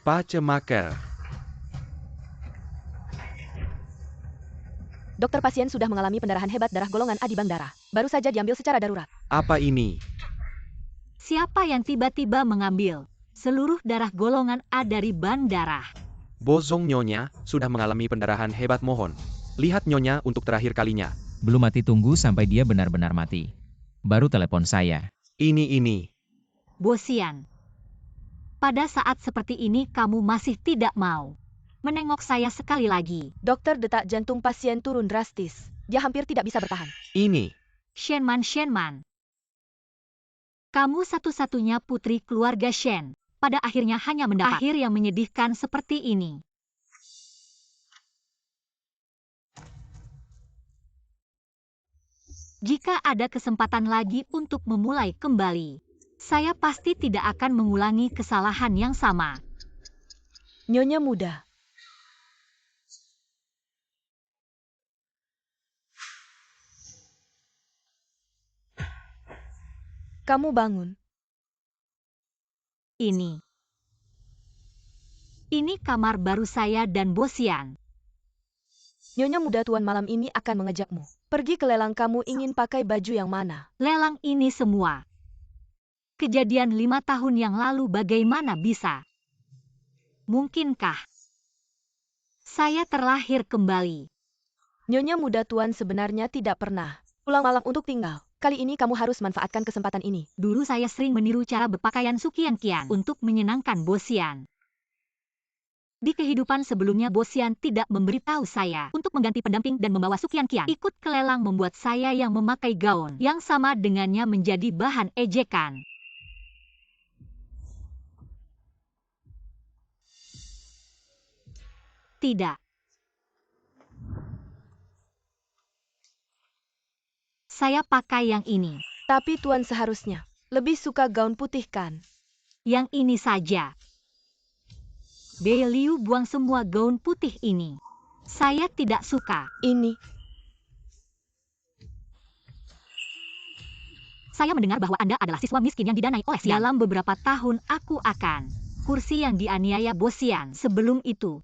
Pacemaker. Dokter, pasien sudah mengalami pendarahan hebat darah golongan A di bank darah. Baru saja diambil secara darurat. Apa ini? Siapa yang tiba-tiba mengambil seluruh darah golongan A dari bank darah? Bozong Nyonya sudah mengalami pendarahan hebat, mohon. Lihat Nyonya untuk terakhir kalinya. Belum mati, tunggu sampai dia benar-benar mati. Baru telepon saya. Ini. Bosian. Pada saat seperti ini kamu masih tidak mau menengok saya sekali lagi. Dokter, detak jantung pasien turun drastis. Dia hampir tidak bisa bertahan. Ini. Shenman. Kamu satu-satunya putri keluarga Shen. Pada akhirnya hanya mendapat akhir yang menyedihkan seperti ini. Jika ada kesempatan lagi untuk memulai kembali, saya pasti tidak akan mengulangi kesalahan yang sama. Nyonya muda. Kamu bangun. Ini kamar baru saya dan Bosian. Nyonya muda, tuan malam ini akan mengajakmu pergi ke lelang. Kamu ingin pakai baju yang mana? Lelang ini semua. Kejadian 5 tahun yang lalu bagaimana bisa? Mungkinkah saya terlahir kembali? Nyonya muda, tuan sebenarnya tidak pernah pulang malam untuk tinggal. Kali ini kamu harus manfaatkan kesempatan ini. Dulu saya sering meniru cara berpakaian Sukian-kian untuk menyenangkan Bosian. Di kehidupan sebelumnya Bosian tidak memberitahu saya untuk mengganti pendamping dan membawa Sukian-kian ikut ke lelang, membuat saya yang memakai gaun yang sama dengannya menjadi bahan ejekan. Tidak. Saya pakai yang ini. Tapi tuan seharusnya lebih suka gaun putih, kan? Yang ini saja. Liu, buang semua gaun putih ini. Saya tidak suka. Ini. Saya mendengar bahwa Anda adalah siswa miskin yang didanai oleh Xian. Dalam beberapa tahun aku akan kursi yang dianiaya Bosian sebelum itu.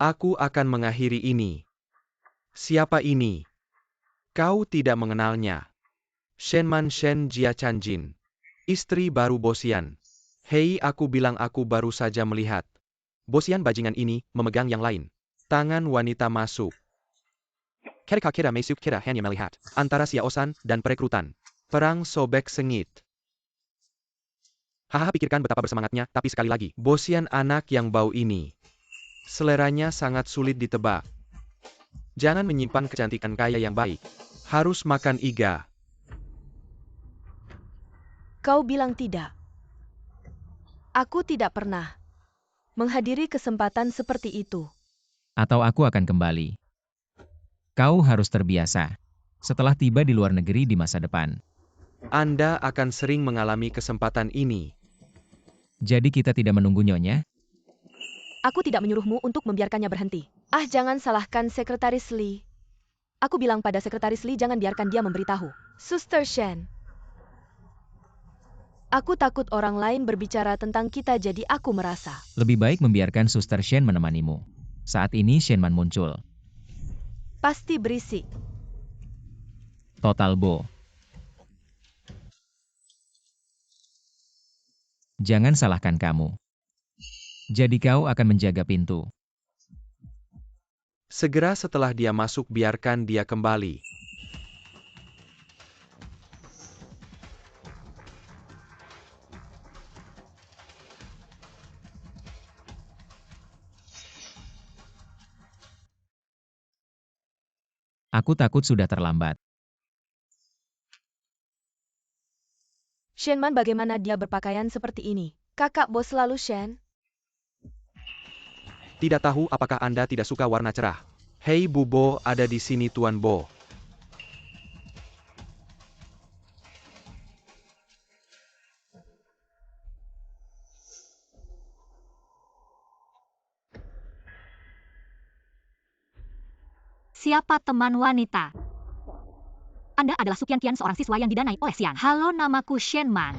Aku akan mengakhiri ini. Siapa ini? Kau tidak mengenalnya. Shenman Shen Jia Chanjin. Istri baru Bosian. Hei, aku bilang aku baru saja melihat. Bosian bajingan ini memegang yang lain. Tangan wanita masuk. Kira-kira masuk, kira hanya melihat. Antara Xiaosan dan perekrutan. Perang sobek sengit. Hahaha, pikirkan betapa bersemangatnya, tapi sekali lagi. Bosian anak yang bau ini. Seleranya sangat sulit ditebak. Jangan menyimpan kecantikan kaya yang baik. Harus makan iga. Kau bilang tidak. Aku tidak pernah menghadiri kesempatan seperti itu. Atau aku akan kembali. Kau harus terbiasa. Setelah tiba di luar negeri di masa depan. Anda akan sering mengalami kesempatan ini. Jadi kita tidak menunggu Nyonya? Aku tidak menyuruhmu untuk membiarkannya berhenti. Ah, jangan salahkan Sekretaris Li. Aku bilang pada Sekretaris Li jangan biarkan dia memberitahu Suster Shen. Aku takut orang lain berbicara tentang kita, jadi aku merasa Lebih baik membiarkan Suster Shen menemanimu. Saat ini Shenman muncul. pasti berisik. Total Bo. Jangan salahkan kamu. Jadi kau akan menjaga pintu. Segera setelah dia masuk, biarkan dia kembali. Aku takut sudah terlambat. Shenman, bagaimana dia berpakaian seperti ini? Kakak bos lalu, Shen. Tidak tahu apakah Anda tidak suka warna cerah. Hei Bu Bo, ada di sini Tuan Bo. Siapa teman wanita? Anda adalah Su Qianqian, seorang siswa yang didanai oleh Xian. Halo, namaku Shenman.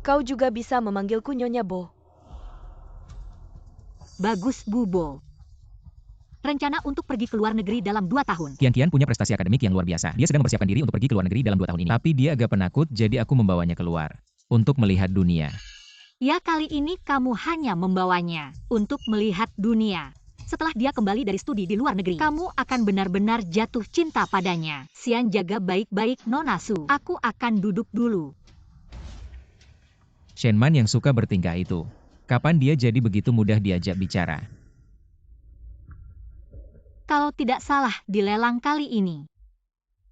Kau juga bisa memanggilku Nyonya Bo. Bagus, Bu Bo. Rencana untuk pergi ke luar negeri dalam 2 tahun. Qian punya prestasi akademik yang luar biasa. Dia sedang mempersiapkan diri untuk pergi ke luar negeri dalam 2 tahun ini. Tapi dia agak penakut, jadi aku membawanya keluar. Untuk melihat dunia. Ya, kali ini kamu hanya membawanya untuk melihat dunia. Setelah dia kembali dari studi di luar negeri, kamu akan benar-benar jatuh cinta padanya. Xian, jaga baik-baik Nona Su. Aku akan duduk dulu. Shenman yang suka bertingkah itu. Kapan dia jadi begitu mudah diajak bicara? Kalau tidak salah, di lelang kali ini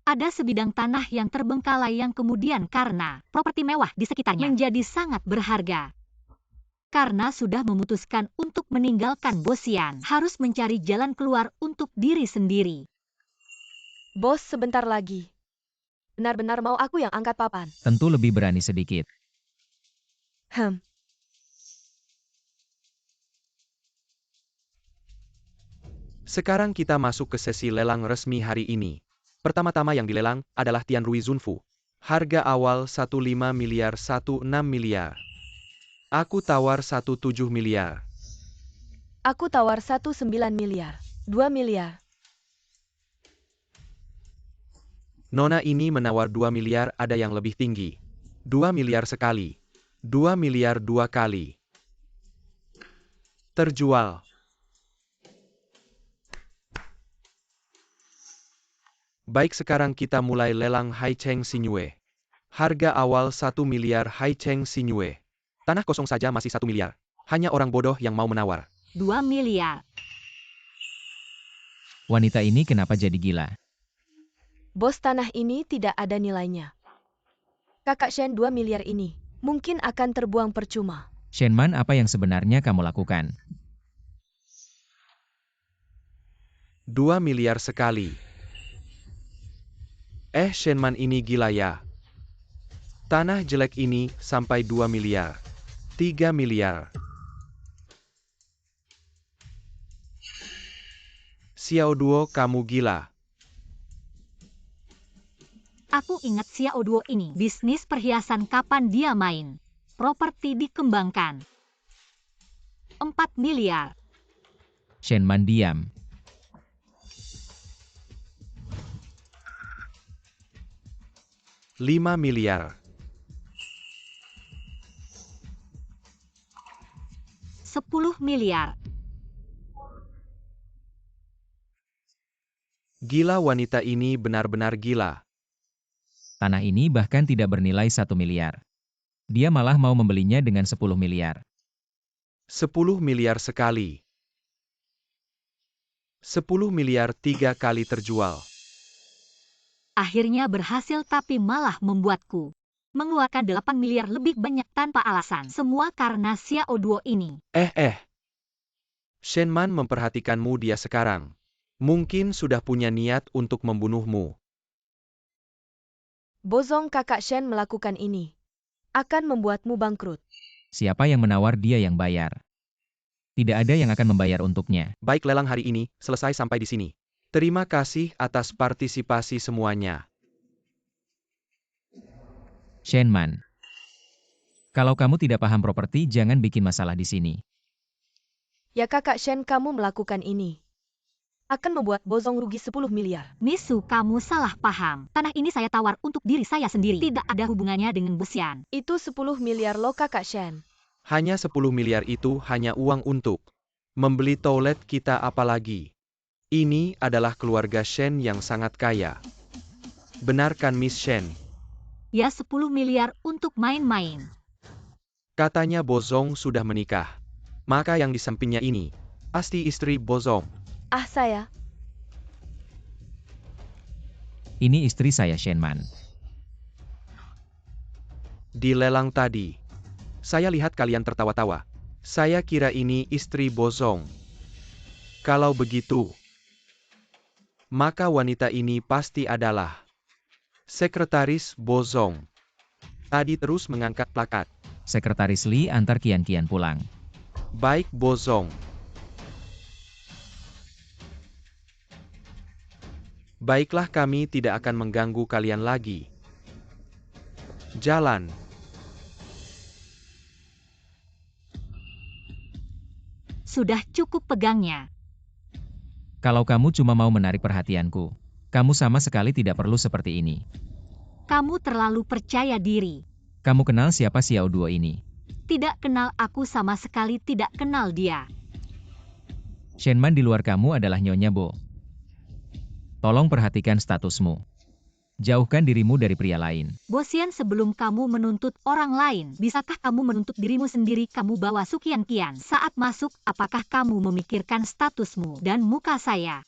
ada sebidang tanah yang terbengkalai yang kemudian karena properti mewah di sekitarnya menjadi sangat berharga. Karena sudah memutuskan untuk meninggalkan Bosian, harus mencari jalan keluar untuk diri sendiri. Bos, sebentar lagi. Benar-benar mau aku yang angkat papan? Tentu lebih berani sedikit. Sekarang kita masuk ke sesi lelang resmi hari ini. Pertama-tama yang dilelang adalah Tian Rui Zunfu. Harga awal 15 miliar 16 miliar. Aku tawar 17 miliar. Aku tawar 19 miliar. 2 miliar. Nona ini menawar 2 miliar, ada yang lebih tinggi. 2 miliar sekali. 2 miliar 2 kali. Terjual. Baik, sekarang kita mulai lelang Hai Cheng Sinyue. Harga awal 1 miliar Hai Cheng Sinyue. Tanah kosong saja masih 1 miliar. Hanya orang bodoh yang mau menawar. 2 miliar. Wanita ini kenapa jadi gila? Bos, tanah ini tidak ada nilainya. Kakak Shen, 2 miliar ini mungkin akan terbuang percuma. Shenman, apa yang sebenarnya kamu lakukan? 2 miliar sekali. Shenman ini gila ya. Tanah jelek ini sampai 2 miliar. 3 miliar. Xiao Duo, kamu gila. Aku ingat Xiao Duo ini. Bisnis perhiasan kapan dia main? Properti dikembangkan. 4 miliar. Shenman diam. $5 miliar. 10 miliar. Gila, wanita ini benar-benar gila. Tanah ini bahkan tidak bernilai 1 miliar. Dia malah mau membelinya dengan 10 miliar. 10 miliar sekali. 10 miliar 3 kali terjual. Akhirnya berhasil, tapi malah membuatku mengeluarkan 8 miliar lebih banyak tanpa alasan. Semua karena Xiao Duo ini. Shenman memperhatikanmu dia sekarang. Mungkin sudah punya niat untuk membunuhmu. Bozong, kakak Shen melakukan ini akan membuatmu bangkrut. Siapa yang menawar, dia yang bayar. Tidak ada yang akan membayar untuknya. Baik, lelang hari ini selesai sampai di sini. Terima kasih atas partisipasi semuanya. Shenman. Kalau kamu tidak paham properti, jangan bikin masalah di sini. Ya kakak Shen, kamu melakukan ini akan membuat Bozong rugi 10 miliar. Misu, kamu salah paham. Tanah ini saya tawar untuk diri saya sendiri. Tidak ada hubungannya dengan Bosian. Itu 10 miliar loh kakak Shen. Hanya 10 miliar itu hanya uang untuk membeli toilet kita, apalagi. Ini adalah keluarga Shen yang sangat kaya. Benarkan Miss Shen? Ya, 10 miliar untuk main-main. Katanya Bozong sudah menikah. Maka yang di sampingnya ini pasti istri Bozong. Saya. Ini istri saya, Shenman. Di lelang tadi, saya lihat kalian tertawa-tawa. Saya kira ini istri Bozong. Kalau begitu, maka wanita ini pasti adalah Sekretaris Bozong. Tadi terus mengangkat plakat. Sekretaris Lee antar Qian pulang. Baik Bozong. Baiklah, kami tidak akan mengganggu kalian lagi. Jalan. Sudah cukup pegangnya. Kalau kamu cuma mau menarik perhatianku, kamu sama sekali tidak perlu seperti ini. Kamu terlalu percaya diri. Kamu kenal siapa Xiao Duo ini? Tidak kenal, aku sama sekali tidak kenal dia. Shenman di luar kamu adalah Nyonya Bo. Tolong perhatikan statusmu. Jauhkan dirimu dari pria lain. Bosian, sebelum kamu menuntut orang lain, bisakah kamu menuntut dirimu sendiri? Kamu bawa Sukian Qian. Saat masuk, apakah kamu memikirkan statusmu dan muka saya?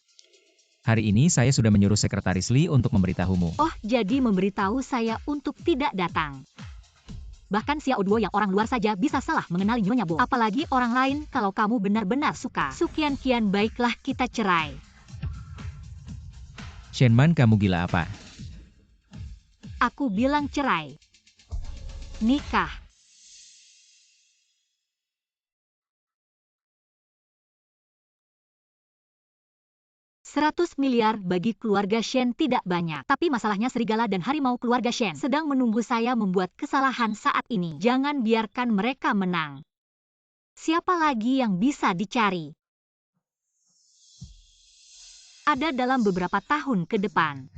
Hari ini saya sudah menyuruh Sekretaris Lee untuk memberitahumu. Oh, jadi memberitahu saya untuk tidak datang. Bahkan Xiao Duo yang orang luar saja bisa salah mengenali Nyonya Bo. Apalagi orang lain. Kalau kamu benar-benar suka Sukian Qian, baiklah kita cerai. Shenman, kamu gila apa? Aku bilang cerai. Nikah. $100 miliar bagi keluarga Shen tidak banyak. Tapi masalahnya serigala dan harimau keluarga Shen sedang menunggu saya membuat kesalahan saat ini. Jangan biarkan mereka menang. Siapa lagi yang bisa dicari? Ada dalam beberapa tahun ke depan.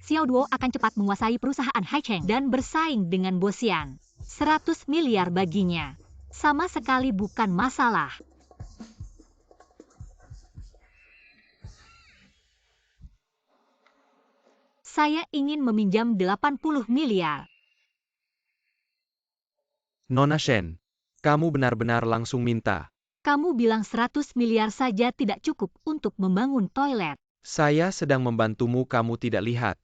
Xiao Duo akan cepat menguasai perusahaan Haicheng dan bersaing dengan Bosian. 100 miliar baginya sama sekali bukan masalah. Saya ingin meminjam 80 miliar. Nona Shen, kamu benar-benar langsung minta. Kamu bilang 100 miliar saja tidak cukup untuk membangun toilet. Saya sedang membantumu, kamu tidak lihat.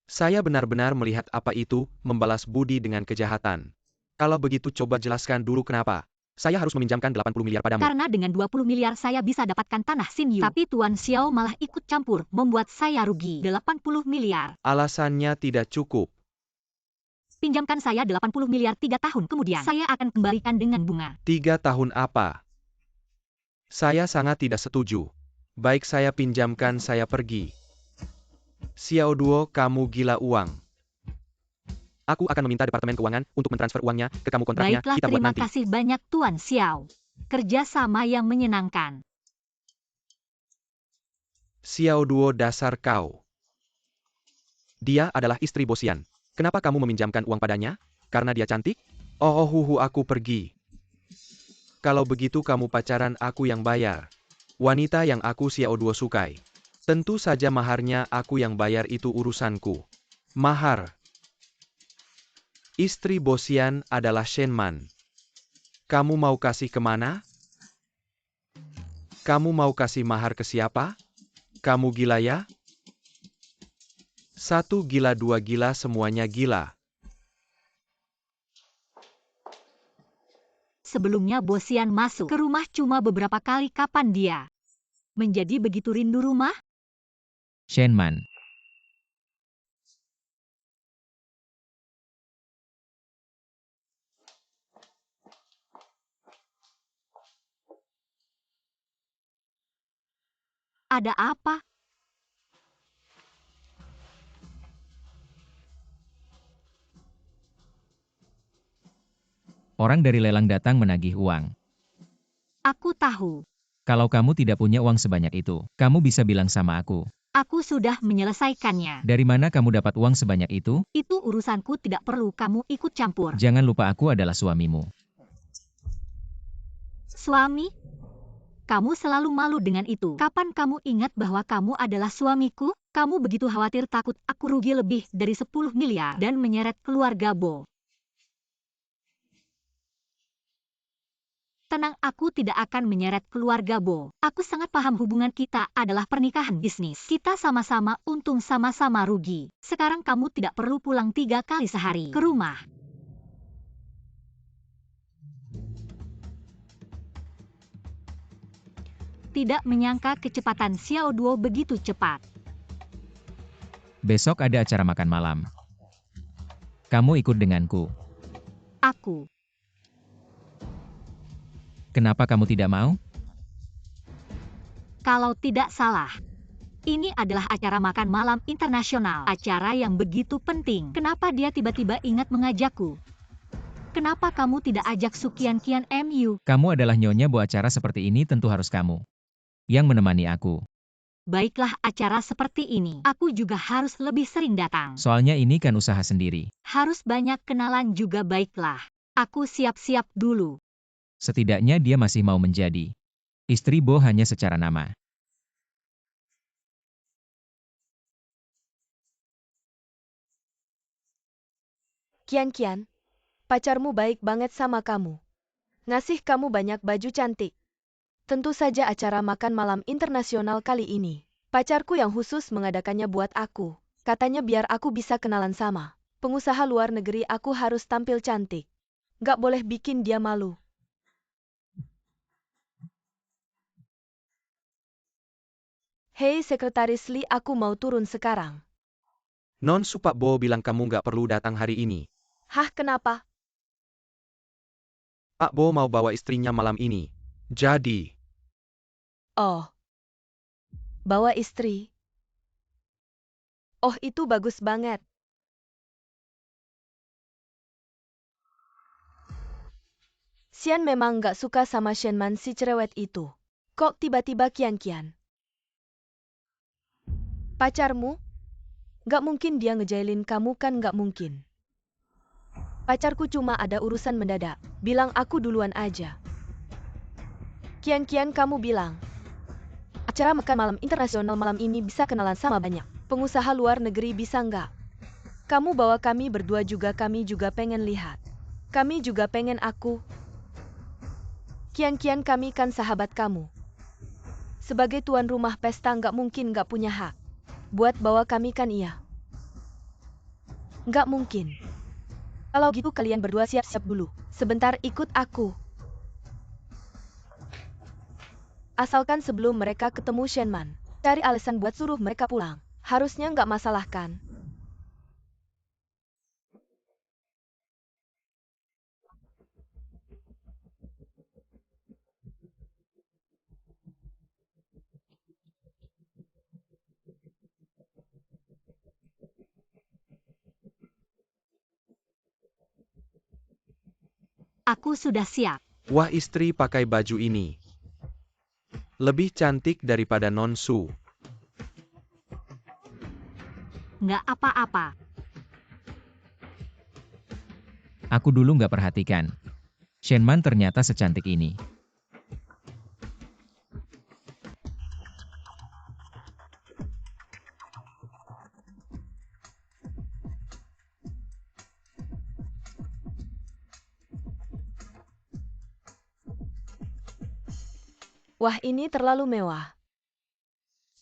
Saya benar-benar melihat apa itu, membalas budi dengan kejahatan. Kalau begitu coba jelaskan dulu kenapa saya harus meminjamkan 80 miliar padamu. Karena dengan 20 miliar saya bisa dapatkan tanah Xinyu. Tapi Tuan Xiao malah ikut campur, membuat saya rugi 80 miliar. Alasannya tidak cukup. Pinjamkan saya 80 miliar 3 tahun kemudian. Saya akan kembalikan dengan bunga. 3 tahun apa? Saya sangat tidak setuju. Baik, saya pinjamkan, saya pergi. Xiao Duo, kamu gila uang. Aku akan meminta Departemen Keuangan untuk mentransfer uangnya ke kamu, kontraknya Baiklah, kita buat terima nanti. kasih banyak Tuan Xiao. Kerjasama yang menyenangkan. Xiao Duo, dasar kau. Dia adalah istri Bosian. Kenapa kamu meminjamkan uang padanya? Karena dia cantik? Oh, aku pergi. Kalau begitu kamu pacaran, aku yang bayar. Wanita yang aku Xiao Duo sukai. Tentu saja maharnya aku yang bayar, itu urusanku. Mahar. Istri Bosian adalah Shenman. Kamu mau kasih kemana? Kamu mau kasih mahar ke siapa? Kamu gila ya? 1 gila, 2 gila, semuanya gila. Sebelumnya Bosian masuk ke rumah cuma beberapa kali. Kapan dia menjadi begitu rindu rumah? Shenman. Ada apa? Orang dari lelang datang menagih uang. Aku tahu. Kalau kamu tidak punya uang sebanyak itu, kamu bisa bilang sama aku. Aku sudah menyelesaikannya. Dari mana kamu dapat uang sebanyak itu? Itu urusanku, tidak perlu kamu ikut campur. Jangan lupa aku adalah suamimu. Suami? Kamu selalu malu dengan itu. Kapan kamu ingat bahwa kamu adalah suamiku? Kamu begitu khawatir, takut aku rugi lebih dari 10 miliar dan menyeret keluarga Bo. Tenang, aku tidak akan menyeret keluarga Bo. Aku sangat paham hubungan kita adalah pernikahan bisnis. Kita sama-sama untung, sama-sama rugi. Sekarang kamu tidak perlu pulang 3 kali sehari ke rumah. tidak menyangka kecepatan Xiao Duo begitu cepat. Besok ada acara makan malam. Kamu ikut denganku. Aku. Kenapa kamu tidak mau? Kalau tidak salah, ini adalah acara makan malam internasional. Acara yang begitu penting. Kenapa dia tiba-tiba ingat mengajakku? Kenapa kamu tidak ajak Sukian Kian MU? Kamu adalah nyonya Bo, acara seperti ini tentu harus kamu yang menemani aku. Baiklah, acara seperti ini. Aku juga harus lebih sering datang. Soalnya ini kan usaha sendiri. Harus banyak kenalan juga. Baiklah. Aku siap-siap dulu. Setidaknya dia masih mau menjadi istri Bo hanya secara nama. Kian, pacarmu baik banget sama kamu. Ngasih kamu banyak baju cantik. Tentu saja acara makan malam internasional kali ini. Pacarku yang khusus mengadakannya buat aku. Katanya biar aku bisa kenalan sama pengusaha luar negeri, aku harus tampil cantik. Gak boleh bikin dia malu. Hei Sekretaris Lee, aku mau turun sekarang. Non Su, Pak Bo bilang kamu nggak perlu datang hari ini. Hah, kenapa? Pak Bo mau bawa istrinya malam ini. Jadi, Oh. Bawa istri. Oh, itu bagus banget. Xian memang gak suka sama Shenman si cerewet itu. Kok tiba-tiba Kian? Pacarmu? Gak mungkin dia ngejailin kamu kan, gak mungkin. Pacarku cuma ada urusan mendadak. Bilang aku duluan aja. Kian, kamu bilang acara makan malam internasional malam ini bisa kenalan sama banyak pengusaha luar negeri, bisa nggak? Kamu bawa kami berdua juga, kami juga pengen lihat. Kami juga pengen aku. Kian, kami kan sahabat kamu. Sebagai tuan rumah pesta nggak mungkin nggak punya hak buat bawa kami kan, iya? Nggak mungkin. Kalau gitu kalian berdua siap-siap dulu. Sebentar, ikut aku. Asalkan sebelum mereka ketemu Shenman, cari alasan buat suruh mereka pulang. Harusnya nggak masalah kan? Aku sudah siap. wah, istri pakai baju ini lebih cantik daripada Non Su. Nggak apa-apa. Aku dulu nggak perhatikan. Shenman ternyata secantik ini. Wah, ini terlalu mewah.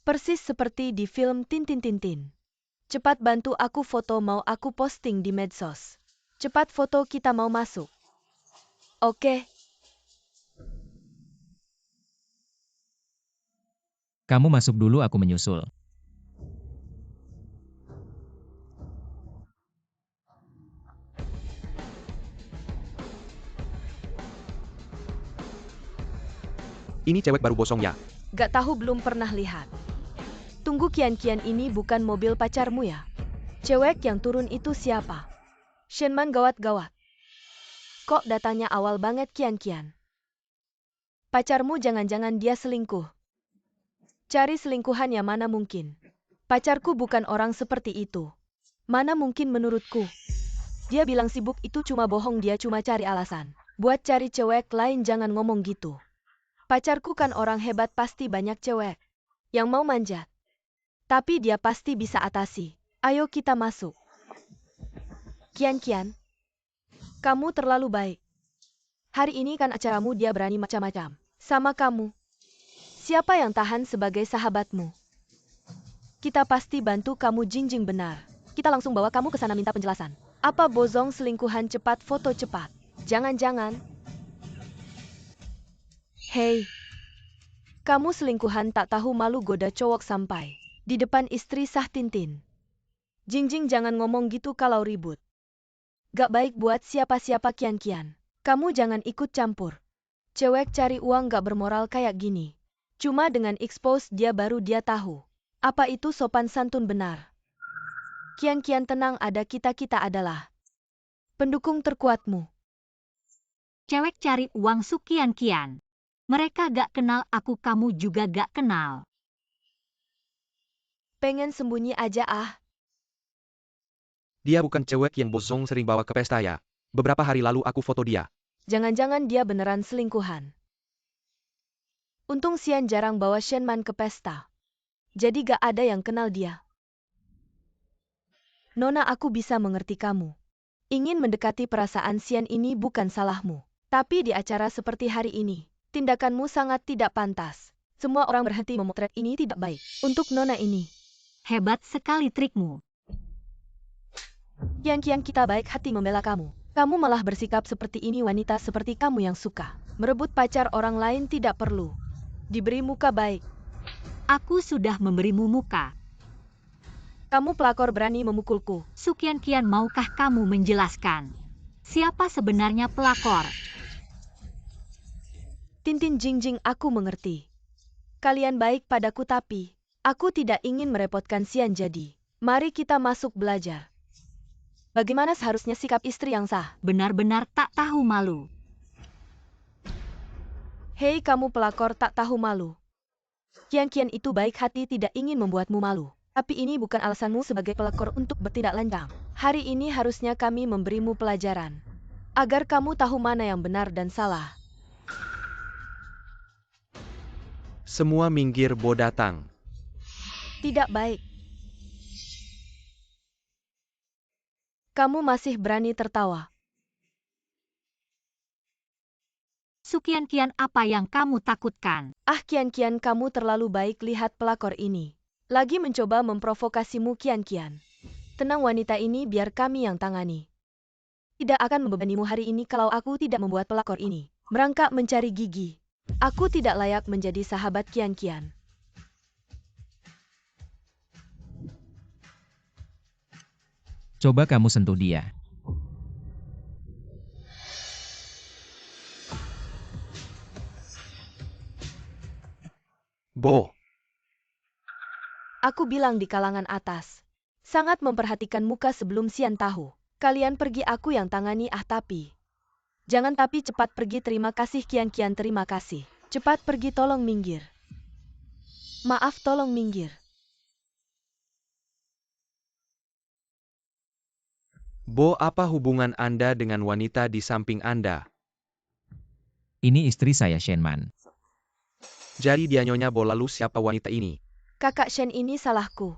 Persis seperti di film Tintin. Cepat bantu aku foto, mau aku posting di medsos. Cepat foto, kita mau masuk. Oke. Kamu masuk dulu, aku menyusul. Ini cewek baru bosong ya? Gak tahu, belum pernah lihat. Tunggu, Kian, ini bukan mobil pacarmu ya? Cewek yang turun itu siapa? Shenman, gawat. Kok datanya awal banget, Kian? Pacarmu jangan-jangan dia selingkuh. Cari selingkuhan ya, mana mungkin. Pacarku bukan orang seperti itu. Mana mungkin menurutku. Dia bilang sibuk itu cuma bohong, dia cuma cari alasan. Buat cari cewek lain, jangan ngomong gitu. Pacarku kan orang hebat, pasti banyak cewek yang mau manjat. Tapi dia pasti bisa atasi. Ayo kita masuk. Kian, kamu terlalu baik. Hari ini kan acaramu, dia berani macam-macam sama kamu. Siapa yang tahan sebagai sahabatmu? Kita pasti bantu kamu, Jingjing benar. Kita langsung bawa kamu ke sana minta penjelasan. Apa bozong selingkuhan, cepat foto cepat. Jangan. Hei. Kamu selingkuhan tak tahu malu goda cowok sampai di depan istri sah Tintin. Jingjing jangan ngomong gitu kalau ribut. Gak baik buat siapa-siapa kian-kian. Kamu jangan ikut campur. Cewek cari uang gak bermoral kayak gini. Cuma dengan expose dia baru dia tahu. Apa itu sopan santun benar. Kian-kian tenang, ada kita adalah pendukung terkuatmu. Cewek cari uang Su Kian-kian. Mereka gak kenal aku, kamu juga gak kenal. Pengen sembunyi aja ah. Dia bukan cewek yang bosong sering bawa ke pesta ya. Beberapa hari lalu aku foto dia. Jangan-jangan dia beneran selingkuhan. Untung Xian jarang bawa Shenman ke pesta. Jadi gak ada yang kenal dia. Nona, aku bisa mengerti kamu. Ingin mendekati perasaan Xian ini bukan salahmu. Tapi di acara seperti hari ini, tindakanmu sangat tidak pantas. Semua orang berhenti memotret, ini tidak baik. Untuk Nona ini. Hebat sekali trikmu. Kian-kian kita baik hati membela kamu. Kamu malah bersikap seperti ini, wanita seperti kamu yang suka merebut pacar orang lain tidak perlu diberi muka baik. Aku sudah memberimu muka. Kamu pelakor berani memukulku. Su Kian-kian, maukah kamu menjelaskan siapa sebenarnya pelakor? Tintin, Jingjing, aku mengerti. Kalian baik padaku tapi aku tidak ingin merepotkan Xian, jadi mari kita masuk belajar. Bagaimana seharusnya sikap istri yang sah? Benar-benar tak tahu malu. Hei kamu pelakor tak tahu malu. Kian-kian itu baik hati tidak ingin membuatmu malu. Tapi ini bukan alasanmu sebagai pelakor untuk bertindak lancang. Hari ini harusnya kami memberimu pelajaran. Agar kamu tahu mana yang benar dan salah. Semua minggir, Bo datang. Tidak baik. Kamu masih berani tertawa. Su Kian-kian, apa yang kamu takutkan? Ah Kian-kian, kamu terlalu baik, lihat pelakor ini. Lagi mencoba memprovokasimu Kian-kian. Tenang wanita ini, biar kami yang tangani. Tidak akan membebanimu hari ini kalau aku tidak membuat pelakor ini merangkak mencari gigi. Aku tidak layak menjadi sahabat Kian-kian. Coba kamu sentuh dia. Bo. Aku bilang di kalangan atas. Sangat memperhatikan muka sebelum Xian tahu. Kalian pergi, aku yang tangani. Ah tapi. Jangan tapi, cepat pergi. Terima kasih Kian-kian, terima kasih. Cepat pergi, tolong minggir. Maaf, tolong minggir. Bo, apa hubungan Anda dengan wanita di samping Anda? Ini istri saya, Shenman. Jadi dia Nyonya Bo, lalu siapa wanita ini? Kakak Shen, ini salahku.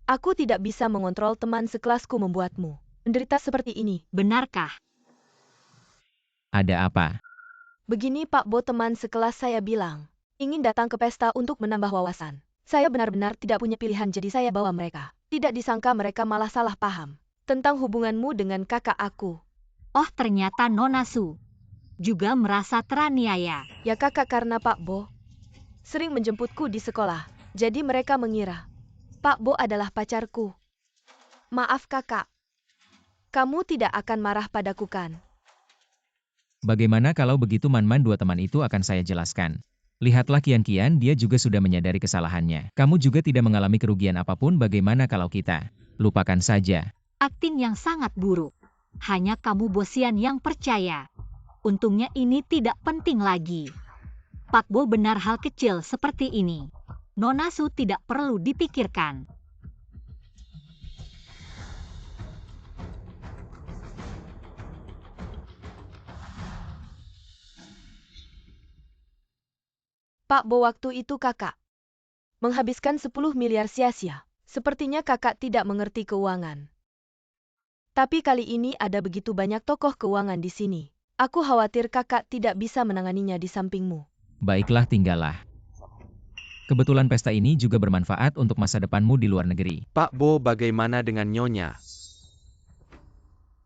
Aku tidak bisa mengontrol teman sekelasku membuatmu menderita seperti ini. Benarkah? Ada apa? Begini Pak Bo, teman sekelas saya bilang ingin datang ke pesta untuk menambah wawasan. Saya benar-benar tidak punya pilihan, jadi saya bawa mereka. Tidak disangka mereka malah salah paham tentang hubunganmu dengan kakak aku. Oh, ternyata Nona Su juga merasa teraniaya. Ya kakak, karena Pak Bo sering menjemputku di sekolah. Jadi mereka mengira Pak Bo adalah pacarku. Maaf kakak. Kamu tidak akan marah padaku kan? Bagaimana kalau begitu, Man-man, dua teman itu akan saya jelaskan. Lihatlah Kian-kian, dia juga sudah menyadari kesalahannya. Kamu juga tidak mengalami kerugian apapun, bagaimana kalau kita lupakan saja. Akting yang sangat buruk. Hanya kamu Bosian yang percaya. Untungnya ini tidak penting lagi. Pak Bo benar, hal kecil seperti ini Nona Su tidak perlu dipikirkan. Pak Bo, waktu itu kakak menghabiskan 10 miliar sia-sia. Sepertinya kakak tidak mengerti keuangan. Tapi kali ini ada begitu banyak tokoh keuangan di sini. Aku khawatir kakak tidak bisa menanganinya di sampingmu. Baiklah, tinggallah. Kebetulan pesta ini juga bermanfaat untuk masa depanmu di luar negeri. Pak Bo, bagaimana dengan Nyonya?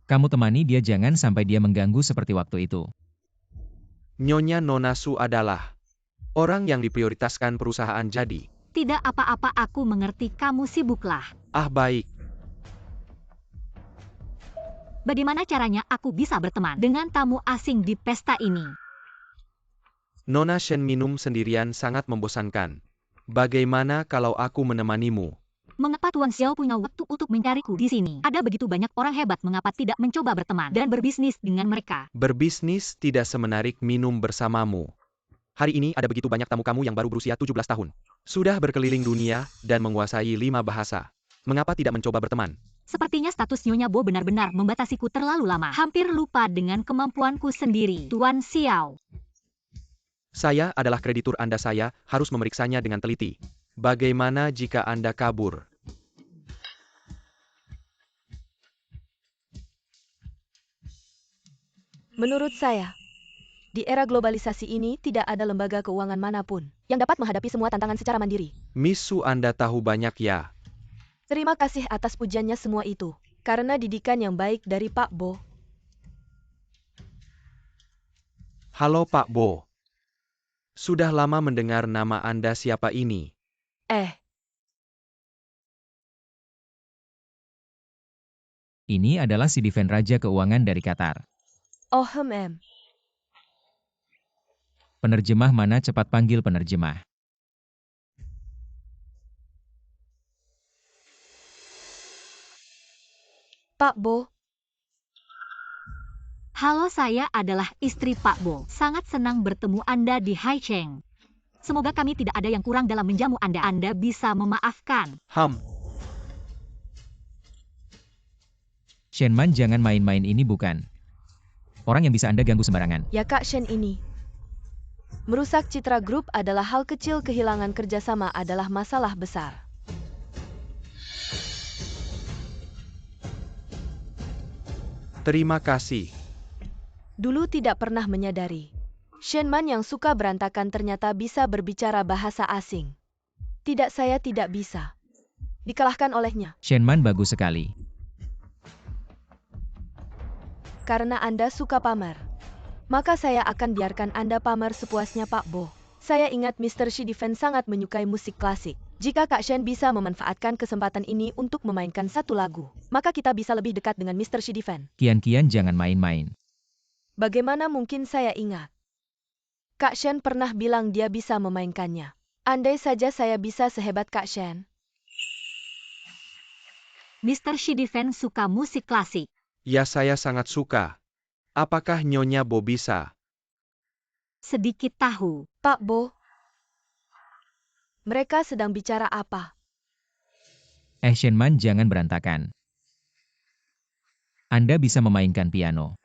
Kamu temani dia, jangan sampai dia mengganggu seperti waktu itu. Nyonya Nona Su adalah Orang yang diprioritaskan perusahaan jadi. Tidak apa-apa, aku mengerti, kamu sibuklah. Ah baik, Bagaimana caranya aku bisa berteman dengan tamu asing di pesta ini? Nona Shen minum sendirian sangat membosankan. Bagaimana kalau aku menemanimu? Mengapa Tuan Xiao punya waktu untuk mencariku di sini? Ada begitu banyak orang hebat, mengapa tidak mencoba berteman dan berbisnis dengan mereka? Berbisnis tidak semenarik minum bersamamu. Hari ini ada begitu banyak tamu kamu yang baru berusia 17 tahun. Sudah berkeliling dunia dan menguasai 5 bahasa. Mengapa tidak mencoba berteman? Sepertinya status Nyonya Bo benar-benar membatasiku terlalu lama. Hampir lupa dengan kemampuanku sendiri. Tuan Xiao. Saya adalah kreditur Anda, saya harus memeriksanya dengan teliti. Bagaimana jika Anda kabur? Menurut saya, di era globalisasi ini tidak ada lembaga keuangan manapun yang dapat menghadapi semua tantangan secara mandiri. Miss Su, Anda tahu banyak ya. Terima kasih atas pujiannya semua itu. Karena didikan yang baik dari Pak Bo. Halo Pak Bo. Sudah lama mendengar nama Anda, siapa ini? Ini adalah si Diven Raja Keuangan dari Qatar. Oh Penerjemah mana, cepat panggil penerjemah. Pak Bo. Halo, saya adalah istri Pak Bo. Sangat senang bertemu Anda di Haicheng. Semoga kami tidak ada yang kurang dalam menjamu Anda. Anda bisa memaafkan. Shenman, jangan main-main, ini bukan orang yang bisa Anda ganggu sembarangan. Ya Kak Shen ini. Merusak citra grup adalah hal kecil, kehilangan kerjasama adalah masalah besar. Terima kasih. Dulu tidak pernah menyadari. Shenman yang suka berantakan ternyata bisa berbicara bahasa asing. Tidak, saya tidak bisa. Dikalahkan olehnya. Shenman bagus sekali. Karena Anda suka pamer. Maka saya akan biarkan Anda pamer sepuasnya Pak Bo. Saya ingat Mr. Shidifen sangat menyukai musik klasik. Jika Kak Shen bisa memanfaatkan kesempatan ini untuk memainkan satu lagu, maka kita bisa lebih dekat dengan Mr. Shidifen. Kian-kian jangan main-main. Bagaimana mungkin saya ingat? Kak Shen pernah bilang dia bisa memainkannya. Andai saja saya bisa sehebat Kak Shen. Mr. Shidifen suka musik klasik. Ya, saya sangat suka. Apakah Nyonya Bo bisa? Sedikit tahu. Pak Bo. Mereka sedang bicara apa? Shenman, jangan berantakan. Anda bisa memainkan piano.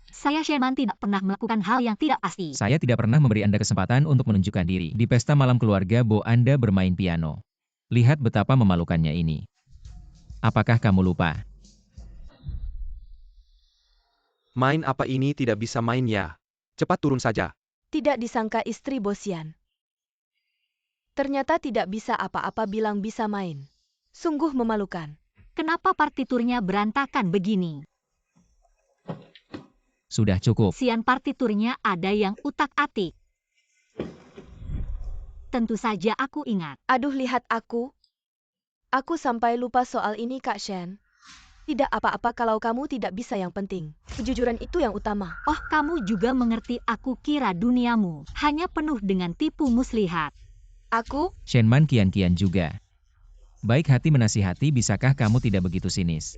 Saya Shenman tidak pernah melakukan hal yang tidak pasti. Saya tidak pernah memberi Anda kesempatan untuk menunjukkan diri. Di pesta malam keluarga Bo, Anda bermain piano. Lihat betapa memalukannya ini. Apakah kamu lupa? Main apa ini, tidak bisa main ya? Cepat turun saja. Tidak disangka istri Bosian. Ternyata tidak bisa apa-apa, bilang bisa main. Sungguh memalukan. Kenapa partiturnya berantakan begini? Sudah cukup. Sian, partiturnya ada yang utak-atik. Tentu saja aku ingat. Aduh, lihat aku. Aku sampai lupa soal ini Kak Shen. Tidak apa-apa kalau kamu tidak bisa, yang penting kejujuran itu yang utama. Oh, kamu juga mengerti, aku kira duniamu hanya penuh dengan tipu muslihat. Aku? Shenman kian-kian juga. Baik hati menasihati, bisakah kamu tidak begitu sinis?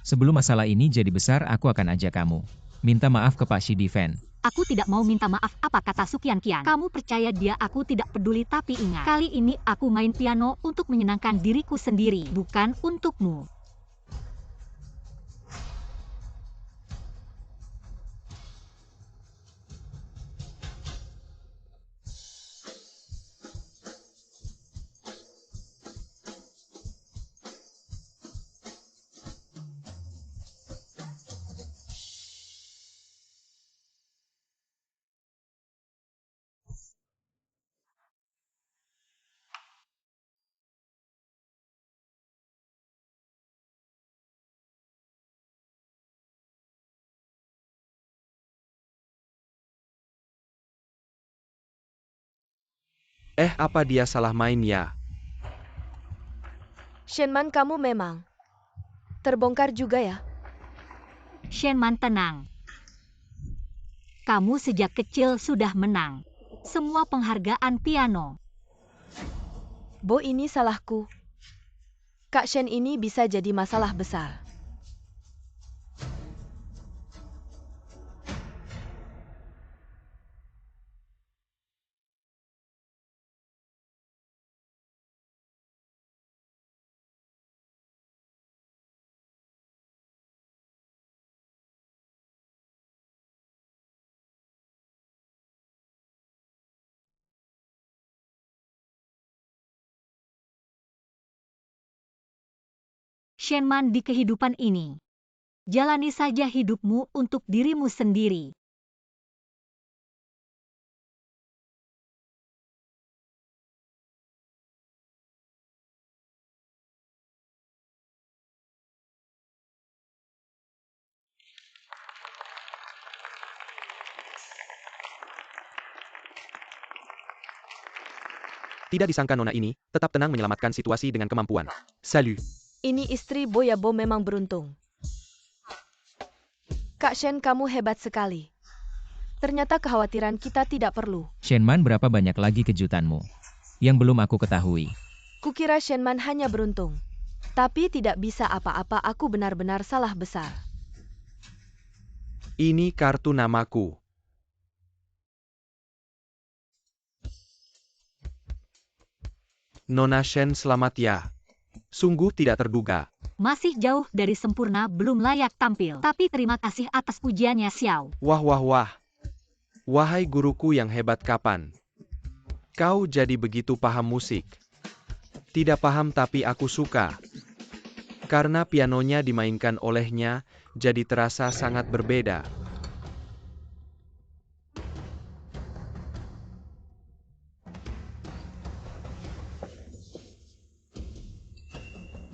Sebelum masalah ini jadi besar, aku akan ajak kamu. Minta maaf ke Pak Shidifen. Aku tidak mau minta maaf, apa kata Sukian Kian. Kamu percaya dia, aku tidak peduli, tapi ingat, kali ini aku main piano untuk menyenangkan diriku sendiri, bukan untukmu. Apa dia salah main ya? Shenman, kamu memang terbongkar juga ya? Shenman, tenang. Kamu sejak kecil sudah menang semua penghargaan piano. Bo, ini salahku. Kak Shen ini bisa jadi masalah besar. Shenman, di kehidupan ini, jalani saja hidupmu untuk dirimu sendiri. Tidak disangka nona ini tetap tenang menyelamatkan situasi dengan kemampuan. Salut. Ini istri Bo ya, Bo memang beruntung. Kak Shen, kamu hebat sekali. Ternyata kekhawatiran kita tidak perlu. Shenman, berapa banyak lagi kejutanmu yang belum aku ketahui? Kukira Shenman hanya beruntung. Tapi tidak bisa apa-apa, aku benar-benar salah besar. Ini kartu namaku. Nona Shen, selamat ya. Sungguh tidak terduga. Masih jauh dari sempurna, belum layak tampil. Tapi terima kasih atas pujiannya, Xiao. Wah wah wah. Wahai guruku yang hebat, kapan kau jadi begitu paham musik? Tidak paham, tapi aku suka. Karena pianonya dimainkan olehnya, jadi terasa sangat berbeda.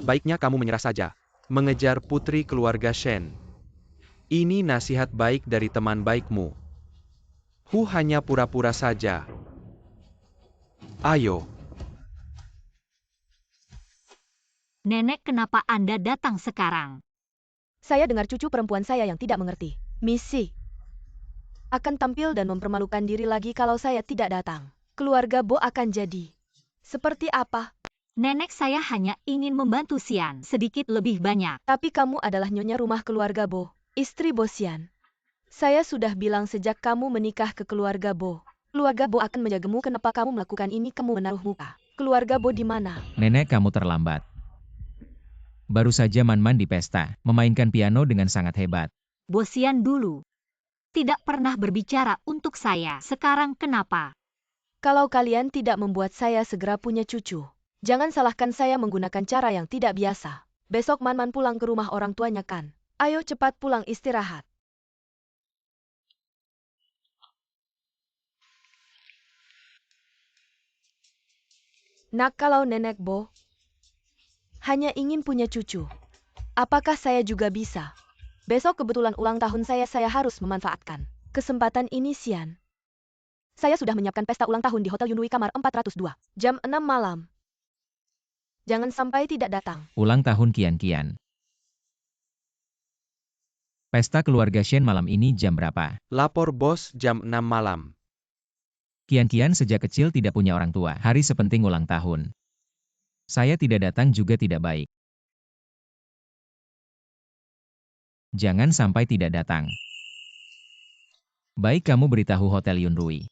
Baiknya kamu menyerah saja. Mengejar putri keluarga Shen. Ini nasihat baik dari teman baikmu. Hanya pura-pura saja. Ayo. Nenek, kenapa Anda datang sekarang? Saya dengar cucu perempuan saya yang tidak mengerti misi akan tampil dan mempermalukan diri lagi kalau saya tidak datang. Keluarga Bo akan jadi seperti apa? Nenek, saya hanya ingin membantu Xian sedikit lebih banyak. Tapi kamu adalah nyonya rumah keluarga Bo, istri Bo Xian. Saya sudah bilang sejak kamu menikah ke keluarga Bo. Keluarga Bo akan menjagamu. Kenapa kamu melakukan ini? Kamu menaruh muka. Keluarga Bo di mana? Nenek, kamu terlambat. Baru saja Man-Man di pesta, memainkan piano dengan sangat hebat. Bo Xian dulu tidak pernah berbicara untuk saya. Sekarang kenapa? Kalau kalian tidak membuat saya segera punya cucu, jangan salahkan saya menggunakan cara yang tidak biasa. Besok Man-Man pulang ke rumah orang tuanya kan? Ayo cepat pulang istirahat. Nak, kalau nenek Bo hanya ingin punya cucu, apakah saya juga bisa? Besok kebetulan ulang tahun saya harus memanfaatkan kesempatan ini, Xian. Saya sudah menyiapkan pesta ulang tahun di Hotel Yunwei kamar 402, jam 6 malam. Jangan sampai tidak datang. Ulang tahun Qian-Qian. Pesta keluarga Shen malam ini jam berapa? Lapor bos, jam 6 malam. Qian-Qian sejak kecil tidak punya orang tua. Hari sepenting ulang tahun. Saya tidak datang juga tidak baik. Jangan sampai tidak datang. Baik, kamu beritahu Hotel Yunrui.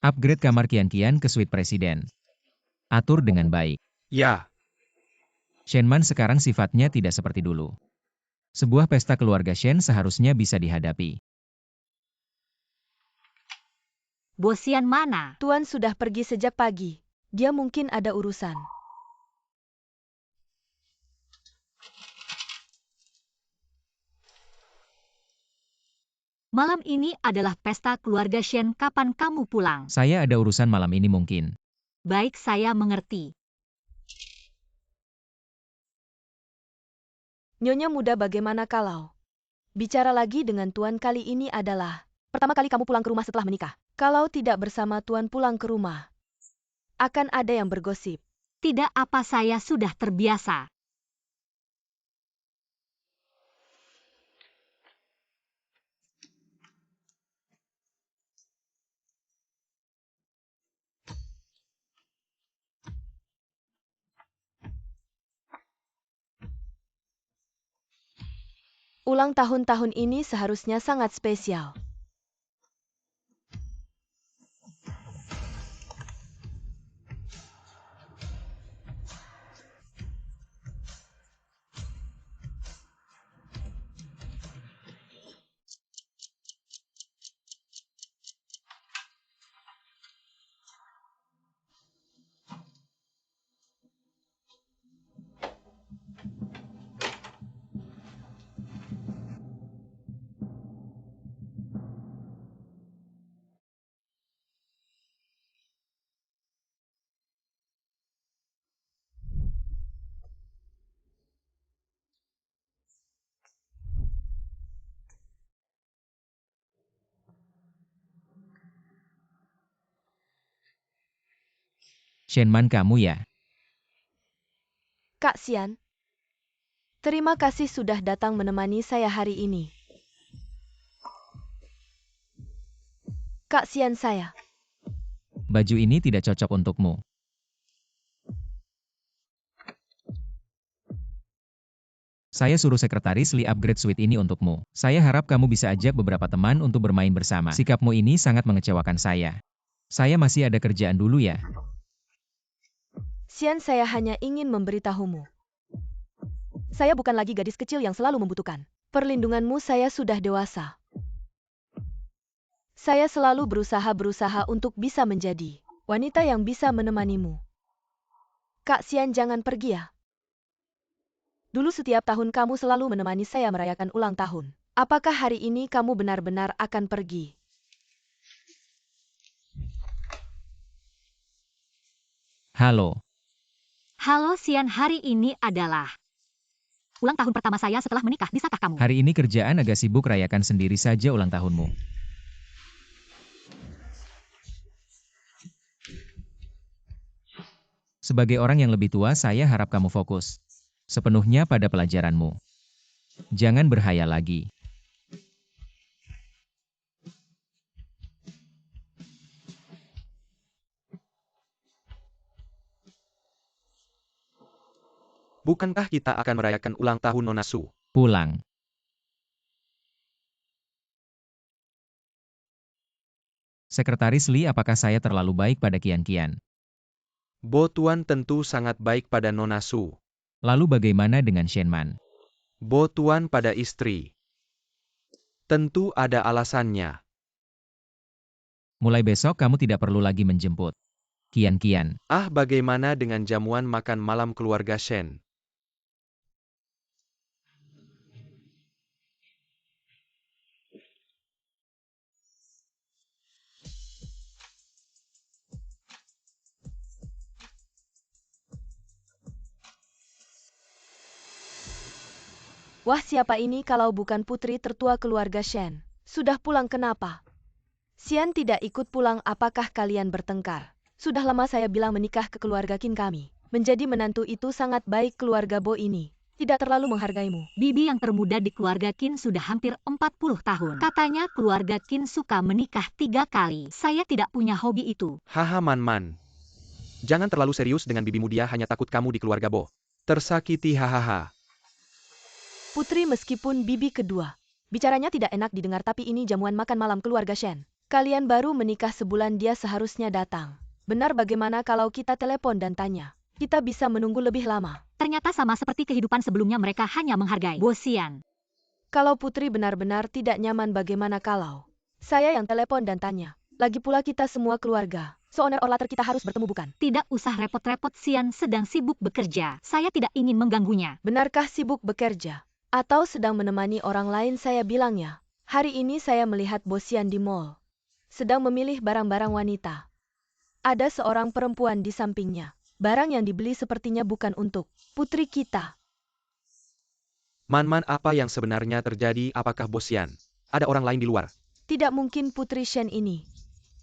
Upgrade kamar Qian-Qian ke suite presiden. Atur dengan baik. Ya. Shenman sekarang sifatnya tidak seperti dulu. Sebuah pesta keluarga Shen seharusnya bisa dihadapi. Bos Xian mana? Tuan sudah pergi sejak pagi. Dia mungkin ada urusan. Malam ini adalah pesta keluarga Shen. Kapan kamu pulang? Saya ada urusan malam ini mungkin. Baik, saya mengerti. Nyonya muda, bagaimana kalau bicara lagi dengan Tuan? Kali ini adalah pertama kali kamu pulang ke rumah setelah menikah. Kalau tidak bersama Tuan pulang ke rumah, Akan ada yang bergosip. Tidak apa, saya sudah terbiasa. Ulang tahun ini seharusnya sangat spesial. Shenman, kamu ya? Kak Xian, terima kasih sudah datang menemani saya hari ini. Kak Xian saya. Baju ini tidak cocok untukmu. Saya suruh sekretaris Li upgrade suite ini untukmu. Saya harap kamu bisa ajak beberapa teman untuk bermain bersama. Sikapmu ini sangat mengecewakan saya. Saya masih ada kerjaan dulu ya. Xian, saya hanya ingin memberitahumu. Saya bukan lagi gadis kecil yang selalu membutuhkan perlindunganmu. Saya sudah dewasa. Saya selalu berusaha untuk bisa menjadi wanita yang bisa menemanimu. Kak Xian, jangan pergi ya. Dulu setiap tahun kamu selalu menemani saya merayakan ulang tahun. Apakah hari ini kamu benar-benar akan pergi? Halo. Halo Xian, hari ini adalah ulang tahun pertama saya setelah menikah. Bisakah kamu? Hari ini kerjaan agak sibuk, rayakan sendiri saja ulang tahunmu. Sebagai orang yang lebih tua, saya harap kamu fokus sepenuhnya pada pelajaranmu. Jangan berhayal lagi. Bukankah kita akan merayakan ulang tahun Nona Su? Pulang. Sekretaris Li, apakah saya terlalu baik pada Kian? Bo Tuan tentu sangat baik pada Nona Su. Lalu bagaimana dengan Shenman? Bo Tuan pada istri. Tentu ada alasannya. Mulai besok kamu tidak perlu lagi menjemput Kian. Ah, bagaimana dengan jamuan makan malam keluarga Shen? Wah, siapa ini kalau bukan putri tertua keluarga Shen? Sudah pulang kenapa? Xian tidak ikut pulang, apakah kalian bertengkar? Sudah lama saya bilang menikah ke keluarga Qin kami. Menjadi menantu itu sangat baik, keluarga Bo ini tidak terlalu menghargaimu. Bibi yang termuda di keluarga Qin sudah hampir 40 tahun. Katanya keluarga Qin suka menikah 3 kali. Saya tidak punya hobi itu. Haha, Man. Jangan terlalu serius dengan bibimu, dia hanya takut kamu di keluarga Bo tersakiti, hahaha. Putri, meskipun bibi kedua, bicaranya tidak enak didengar, tapi ini jamuan makan malam keluarga Shen. Kalian baru menikah sebulan, dia seharusnya datang. Benar, bagaimana kalau kita telepon dan tanya? Kita bisa menunggu lebih lama. Ternyata sama seperti kehidupan sebelumnya, mereka hanya menghargai Bo Xian. Kalau Putri benar-benar tidak nyaman, bagaimana kalau saya yang telepon dan tanya? Lagi pula kita semua keluarga. Seoner orlater kita harus bertemu, bukan? Tidak usah repot-repot, Xian sedang sibuk bekerja. Saya tidak ingin mengganggunya. Benarkah sibuk bekerja? Atau sedang menemani orang lain? Saya bilangnya, hari ini saya melihat Bo Xian di mall. Sedang memilih barang-barang wanita. Ada seorang perempuan di sampingnya. Barang yang dibeli sepertinya bukan untuk putri kita. Man, apa yang sebenarnya terjadi? Apakah Bo Xian ada orang lain di luar? Tidak mungkin, Putri Shen ini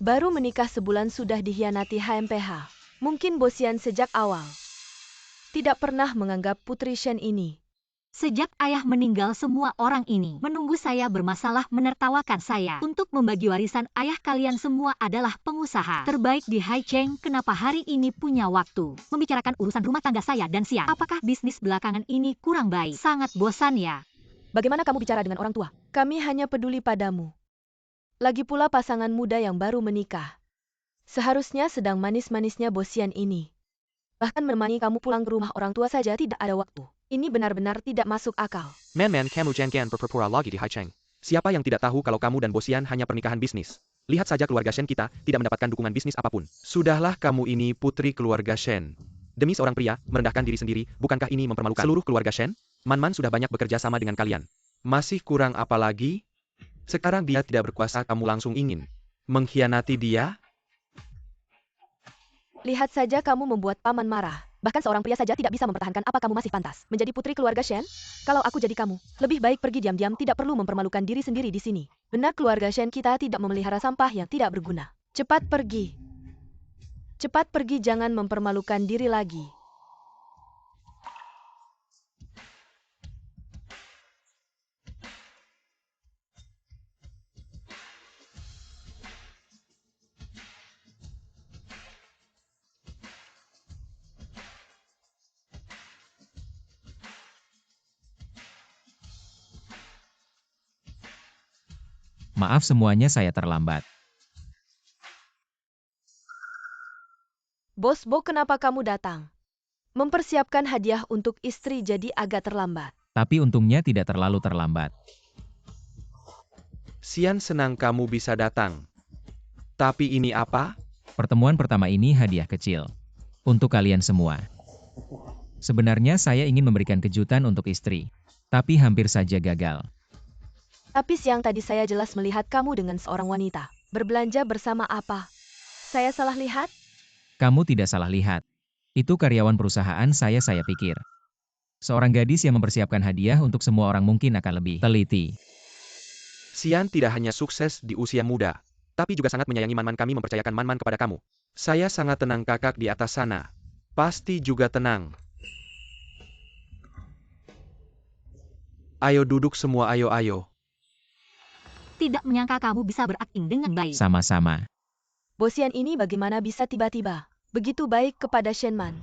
baru menikah sebulan sudah dihianati HMPH. Mungkin Bosian sejak awal tidak pernah menganggap Putri Shen ini. Sejak ayah meninggal, semua orang ini menunggu saya bermasalah, menertawakan saya. Untuk membagi warisan, ayah kalian semua adalah pengusaha terbaik di Haicheng. Kenapa hari ini punya waktu membicarakan urusan rumah tangga saya dan Xian? Apakah bisnis belakangan ini kurang baik? Sangat bosan ya. Bagaimana kamu bicara dengan orang tua? Kami hanya peduli padamu. Lagi pula pasangan muda yang baru menikah. Seharusnya sedang manis-manisnya Bosian ini. Bahkan menemani kamu pulang ke rumah orang tua saja tidak ada waktu. Ini benar-benar tidak masuk akal. Man, kamu jangan berpura-pura lagi di Haicheng. Siapa yang tidak tahu kalau kamu dan Bosian hanya pernikahan bisnis? Lihat saja keluarga Shen kita, tidak mendapatkan dukungan bisnis apapun. Sudahlah, kamu ini putri keluarga Shen. Demi seorang pria, merendahkan diri sendiri, bukankah ini mempermalukan seluruh keluarga Shen? Man sudah banyak bekerja sama dengan kalian. Masih kurang apa lagi? Sekarang dia tidak berkuasa, kamu langsung ingin mengkhianati dia? Lihat saja kamu membuat paman marah. Bahkan seorang pria saja tidak bisa mempertahankan, apa kamu masih pantas menjadi putri keluarga Shen? Kalau aku jadi kamu, lebih baik pergi diam-diam, tidak perlu mempermalukan diri sendiri di sini. Benar, keluarga Shen kita tidak memelihara sampah yang tidak berguna. Cepat pergi. Cepat pergi, jangan mempermalukan diri lagi. Maaf semuanya, saya terlambat. Bos Bo, kenapa kamu datang? Mempersiapkan hadiah untuk istri jadi agak terlambat. Tapi untungnya tidak terlalu terlambat. Xian senang kamu bisa datang. Tapi ini apa? Pertemuan pertama ini hadiah kecil. Untuk kalian semua. Sebenarnya saya ingin memberikan kejutan untuk istri. Tapi hampir saja gagal. Tapi siang tadi saya jelas melihat kamu dengan seorang wanita. Berbelanja bersama apa? Saya salah lihat? Kamu tidak salah lihat. Itu karyawan perusahaan saya pikir. Seorang gadis yang mempersiapkan hadiah untuk semua orang mungkin akan lebih teliti. Xian tidak hanya sukses di usia muda, tapi juga sangat menyayangi Man. Kami mempercayakan Man kepada kamu. Saya sangat tenang, kakak di atas sana. Pasti juga tenang. Ayo duduk semua, ayo. Tidak menyangka kamu bisa berakting dengan baik. Sama-sama. Bosian ini bagaimana bisa tiba-tiba begitu baik kepada Shen Man?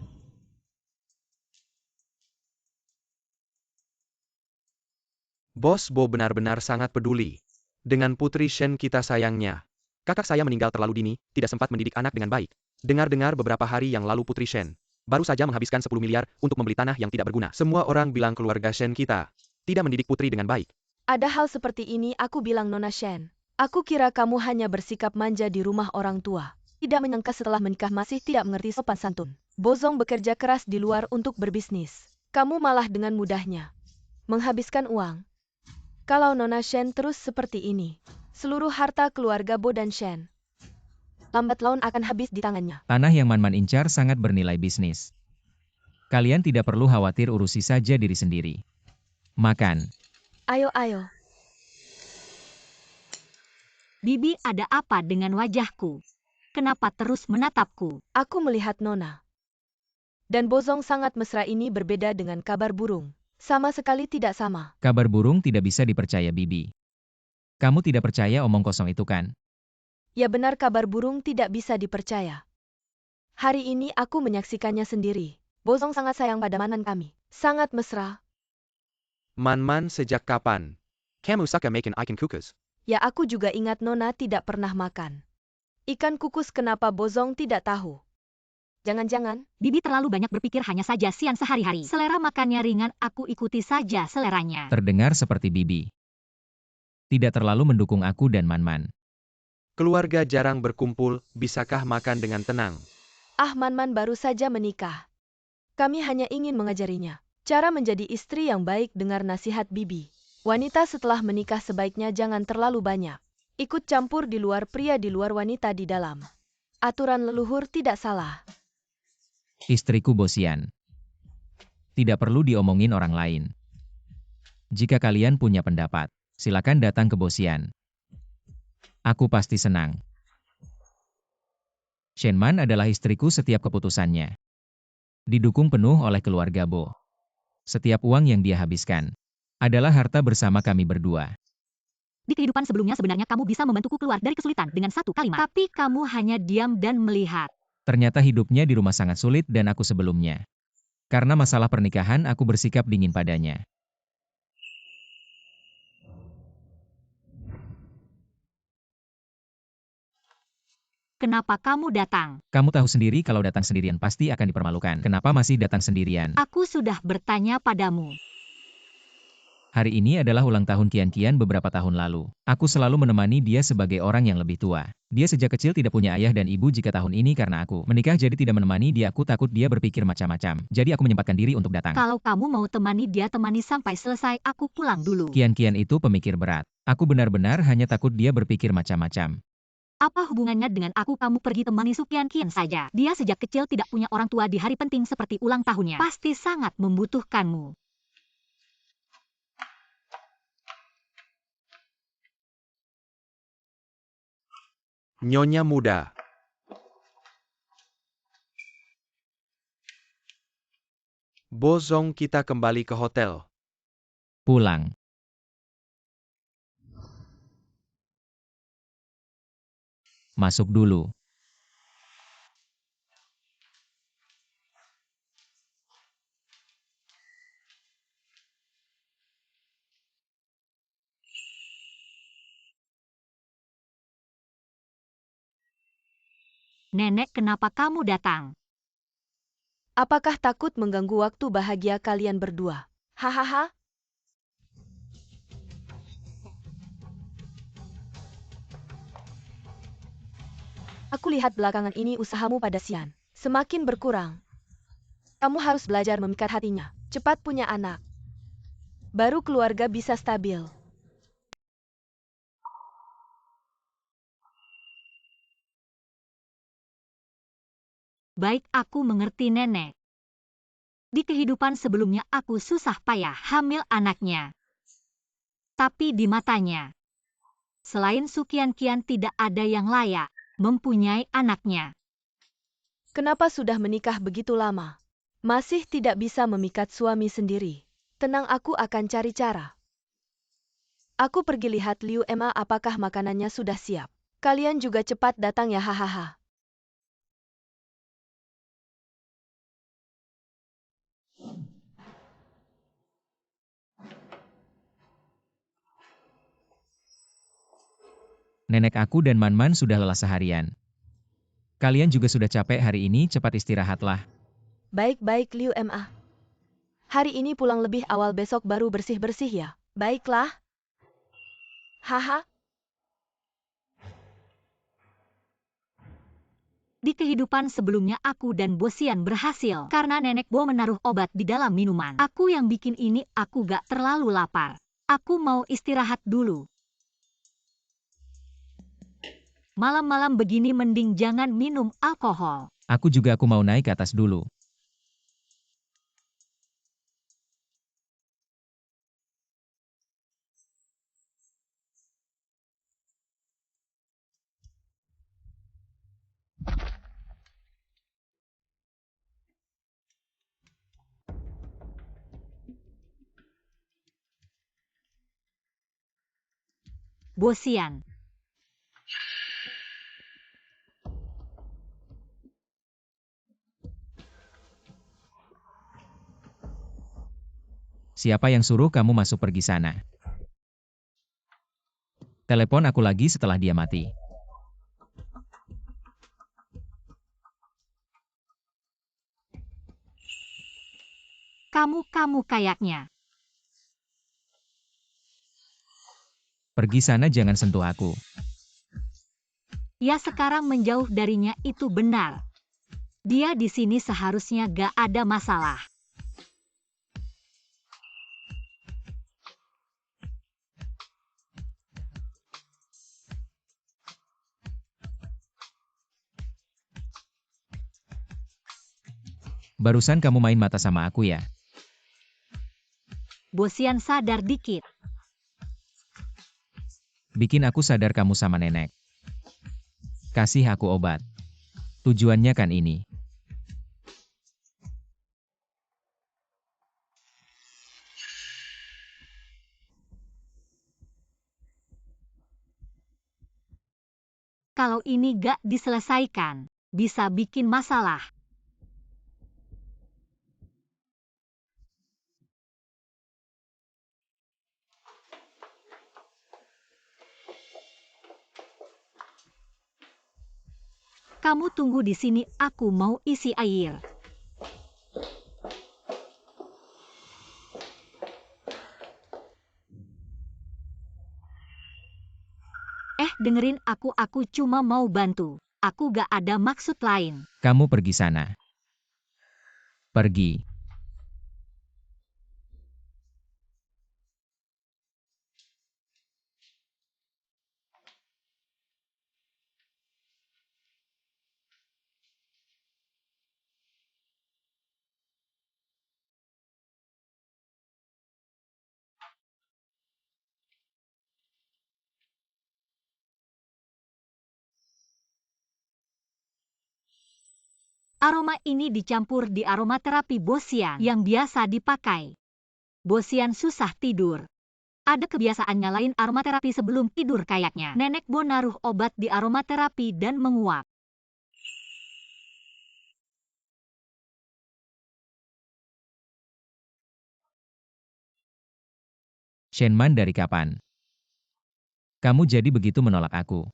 Bos Bo benar-benar sangat peduli dengan putri Shen kita sayangnya. Kakak saya meninggal terlalu dini, tidak sempat mendidik anak dengan baik. Dengar-dengar beberapa hari yang lalu putri Shen baru saja menghabiskan 10 miliar untuk membeli tanah yang tidak berguna. Semua orang bilang keluarga Shen kita tidak mendidik putri dengan baik. Ada hal seperti ini, aku bilang Nona Shen. Aku kira kamu hanya bersikap manja di rumah orang tua. Tidak menyangka setelah menikah masih tidak mengerti sopan santun. Bozong bekerja keras di luar untuk berbisnis. Kamu malah dengan mudahnya menghabiskan uang. Kalau Nona Shen terus seperti ini, seluruh harta keluarga Bo dan Shen lambat laun akan habis di tangannya. Tanah yang Man incar sangat bernilai bisnis. Kalian tidak perlu khawatir, urusi saja diri sendiri. Makan. Ayo. Bibi, ada apa dengan wajahku? Kenapa terus menatapku? Aku melihat Nona dan Bozong sangat mesra. Ini berbeda dengan kabar burung. Sama sekali tidak sama. Kabar burung tidak bisa dipercaya, Bibi. Kamu tidak percaya omong kosong itu kan? Ya benar, kabar burung tidak bisa dipercaya. Hari ini aku menyaksikannya sendiri. Bozong sangat sayang pada Man kami. Sangat mesra. Man, sejak kapan kamu suka makan ikan kukus? Ya, aku juga ingat Nona tidak pernah makan ikan kukus. Kenapa Bozong tidak tahu? Jangan-jangan Bibi terlalu banyak berpikir, hanya saja Xian sehari-hari. Selera makannya ringan, aku ikuti saja seleranya. Terdengar seperti Bibi tidak terlalu mendukung aku dan Man. Keluarga jarang berkumpul, bisakah makan dengan tenang? Man baru saja menikah. Kami hanya ingin mengajarinya cara menjadi istri yang baik. Dengar nasihat Bibi. Wanita setelah menikah sebaiknya jangan terlalu banyak ikut campur di luar, pria di luar, wanita di dalam. Aturan leluhur tidak salah. Istriku Bosian. Tidak perlu diomongin orang lain. Jika kalian punya pendapat, silakan datang ke Bosian. Aku pasti senang. Shenman adalah istriku setiap keputusannya. Didukung penuh oleh keluarga Bo. Setiap uang yang dia habiskan adalah harta bersama kami berdua. Di kehidupan sebelumnya sebenarnya kamu bisa membantuku keluar dari kesulitan dengan satu kalimat. Tapi kamu hanya diam dan melihat. Ternyata hidupnya di rumah sangat sulit dan aku sebelumnya. Karena masalah pernikahan aku bersikap dingin padanya. Kenapa kamu datang? Kamu tahu sendiri kalau datang sendirian pasti akan dipermalukan. Kenapa masih datang sendirian? Aku sudah bertanya padamu. Hari ini adalah ulang tahun Qian beberapa tahun lalu. Aku selalu menemani dia sebagai orang yang lebih tua. Dia sejak kecil tidak punya ayah dan ibu jika tahun ini karena aku menikah jadi tidak menemani dia. Aku takut dia berpikir macam-macam. Jadi aku menyempatkan diri untuk datang. Kalau kamu mau temani dia temani sampai selesai, aku pulang dulu. Qian itu pemikir berat. Aku benar-benar hanya takut dia berpikir macam-macam. Apa hubungannya dengan aku? Kamu pergi temani Sukian saja. Dia sejak kecil tidak punya orang tua di hari penting seperti ulang tahunnya. Pasti sangat membutuhkanmu. Nyonya muda. Bozong, kita kembali ke hotel. Pulang. Masuk dulu. Nenek, kenapa kamu datang? Apakah takut mengganggu waktu bahagia kalian berdua? Hahaha. Aku lihat belakangan ini usahamu pada Xian semakin berkurang. Kamu harus belajar memikat hatinya. Cepat punya anak. Baru keluarga bisa stabil. Baik, aku mengerti nenek. Di kehidupan sebelumnya aku susah payah hamil anaknya. Tapi di matanya, selain Sukian tidak ada yang layak mempunyai anaknya. Kenapa sudah menikah begitu lama? Masih tidak bisa memikat suami sendiri. Tenang, aku akan cari cara. Aku pergi lihat Liu Emma apakah makanannya sudah siap. Kalian juga cepat datang ya, hahaha. Nenek aku dan Man sudah lelah seharian. Kalian juga sudah capek hari ini, cepat istirahatlah. Baik-baik Liu Emma. Hari ini pulang lebih awal, besok baru bersih-bersih ya. Baiklah. Haha. Di kehidupan sebelumnya aku dan Bosian berhasil karena nenek Bo menaruh obat di dalam minuman. Aku yang bikin ini, aku gak terlalu lapar. Aku mau istirahat dulu. Malam-malam begini mending jangan minum alkohol. Aku mau naik ke atas dulu. Bosian. Siapa yang suruh kamu masuk pergi sana? Telepon aku lagi setelah dia mati. Kamu kayaknya. Pergi sana, jangan sentuh aku. Ya, sekarang menjauh darinya itu benar. Dia di sini seharusnya gak ada masalah. Barusan kamu main mata sama aku ya? Bosian sadar dikit. Bikin aku sadar kamu sama nenek. Kasih aku obat. Tujuannya kan ini. Kalau ini gak diselesaikan, bisa bikin masalah. Kamu tunggu di sini, aku mau isi air. Dengerin aku cuma mau bantu. Aku gak ada maksud lain. Kamu pergi sana. Pergi. Aroma ini dicampur di aromaterapi Bosian yang biasa dipakai. Bosian susah tidur. Ada kebiasaan nyalain aromaterapi sebelum tidur kayaknya. Nenek Bo naruh obat di aromaterapi dan menguap. Shenman dari kapan? Kamu jadi begitu menolak aku.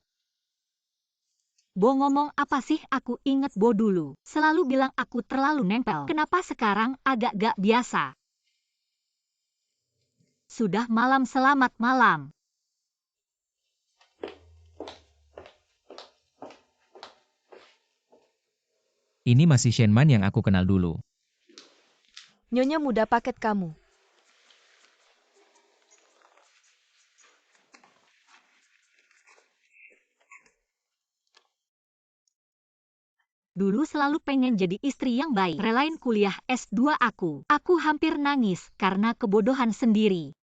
Bo ngomong apa sih? Aku inget Bo dulu. Selalu bilang aku terlalu nempel. Kenapa sekarang agak gak biasa? Sudah malam, selamat malam. Ini masih Shenman yang aku kenal dulu. Nyonya muda paket kamu. Dulu selalu pengen jadi istri yang baik. Relain kuliah S2 aku. Aku hampir nangis karena kebodohan sendiri.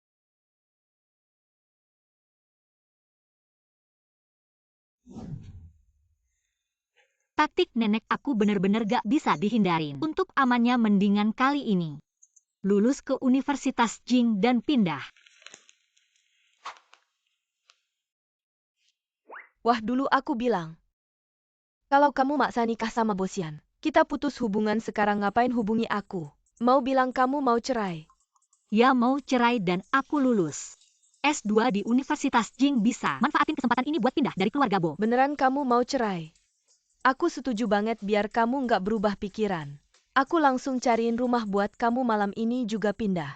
Taktik nenek aku bener-bener gak bisa dihindarin. Untuk amannya mendingan kali ini. Lulus ke Universitas Jing dan pindah. Wah, dulu aku bilang. Kalau kamu maksa nikah sama Bosian, kita putus hubungan sekarang, ngapain hubungi aku? Mau bilang kamu mau cerai. Ya mau cerai dan aku lulus. S2 di Universitas Jing bisa. Manfaatin kesempatan ini buat pindah dari keluarga Bo. Beneran kamu mau cerai? Aku setuju banget biar kamu nggak berubah pikiran. Aku langsung cariin rumah buat kamu malam ini juga pindah.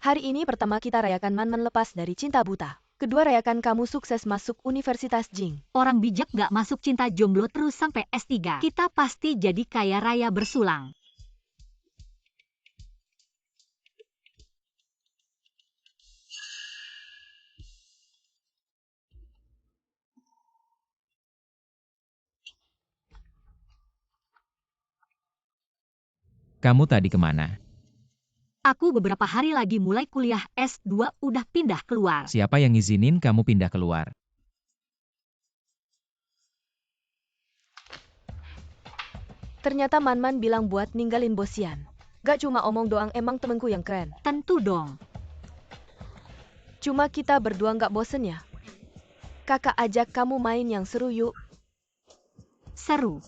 Hari ini pertama kita rayakan Man lepas dari cinta buta. Kedua rayakan kamu sukses masuk Universitas Jing. Orang bijak gak masuk cinta jomblo terus sampai S3. Kita pasti jadi kaya raya bersulang. Kamu tadi kemana? Aku beberapa hari lagi mulai kuliah S2 udah pindah keluar. Siapa yang ngizinin kamu pindah keluar? Ternyata Man bilang buat ninggalin Bosian. Gak cuma omong doang, emang temenku yang keren. Tentu dong. Cuma kita berdua gak bosen ya? Kakak ajak kamu main yang seru yuk. Seru.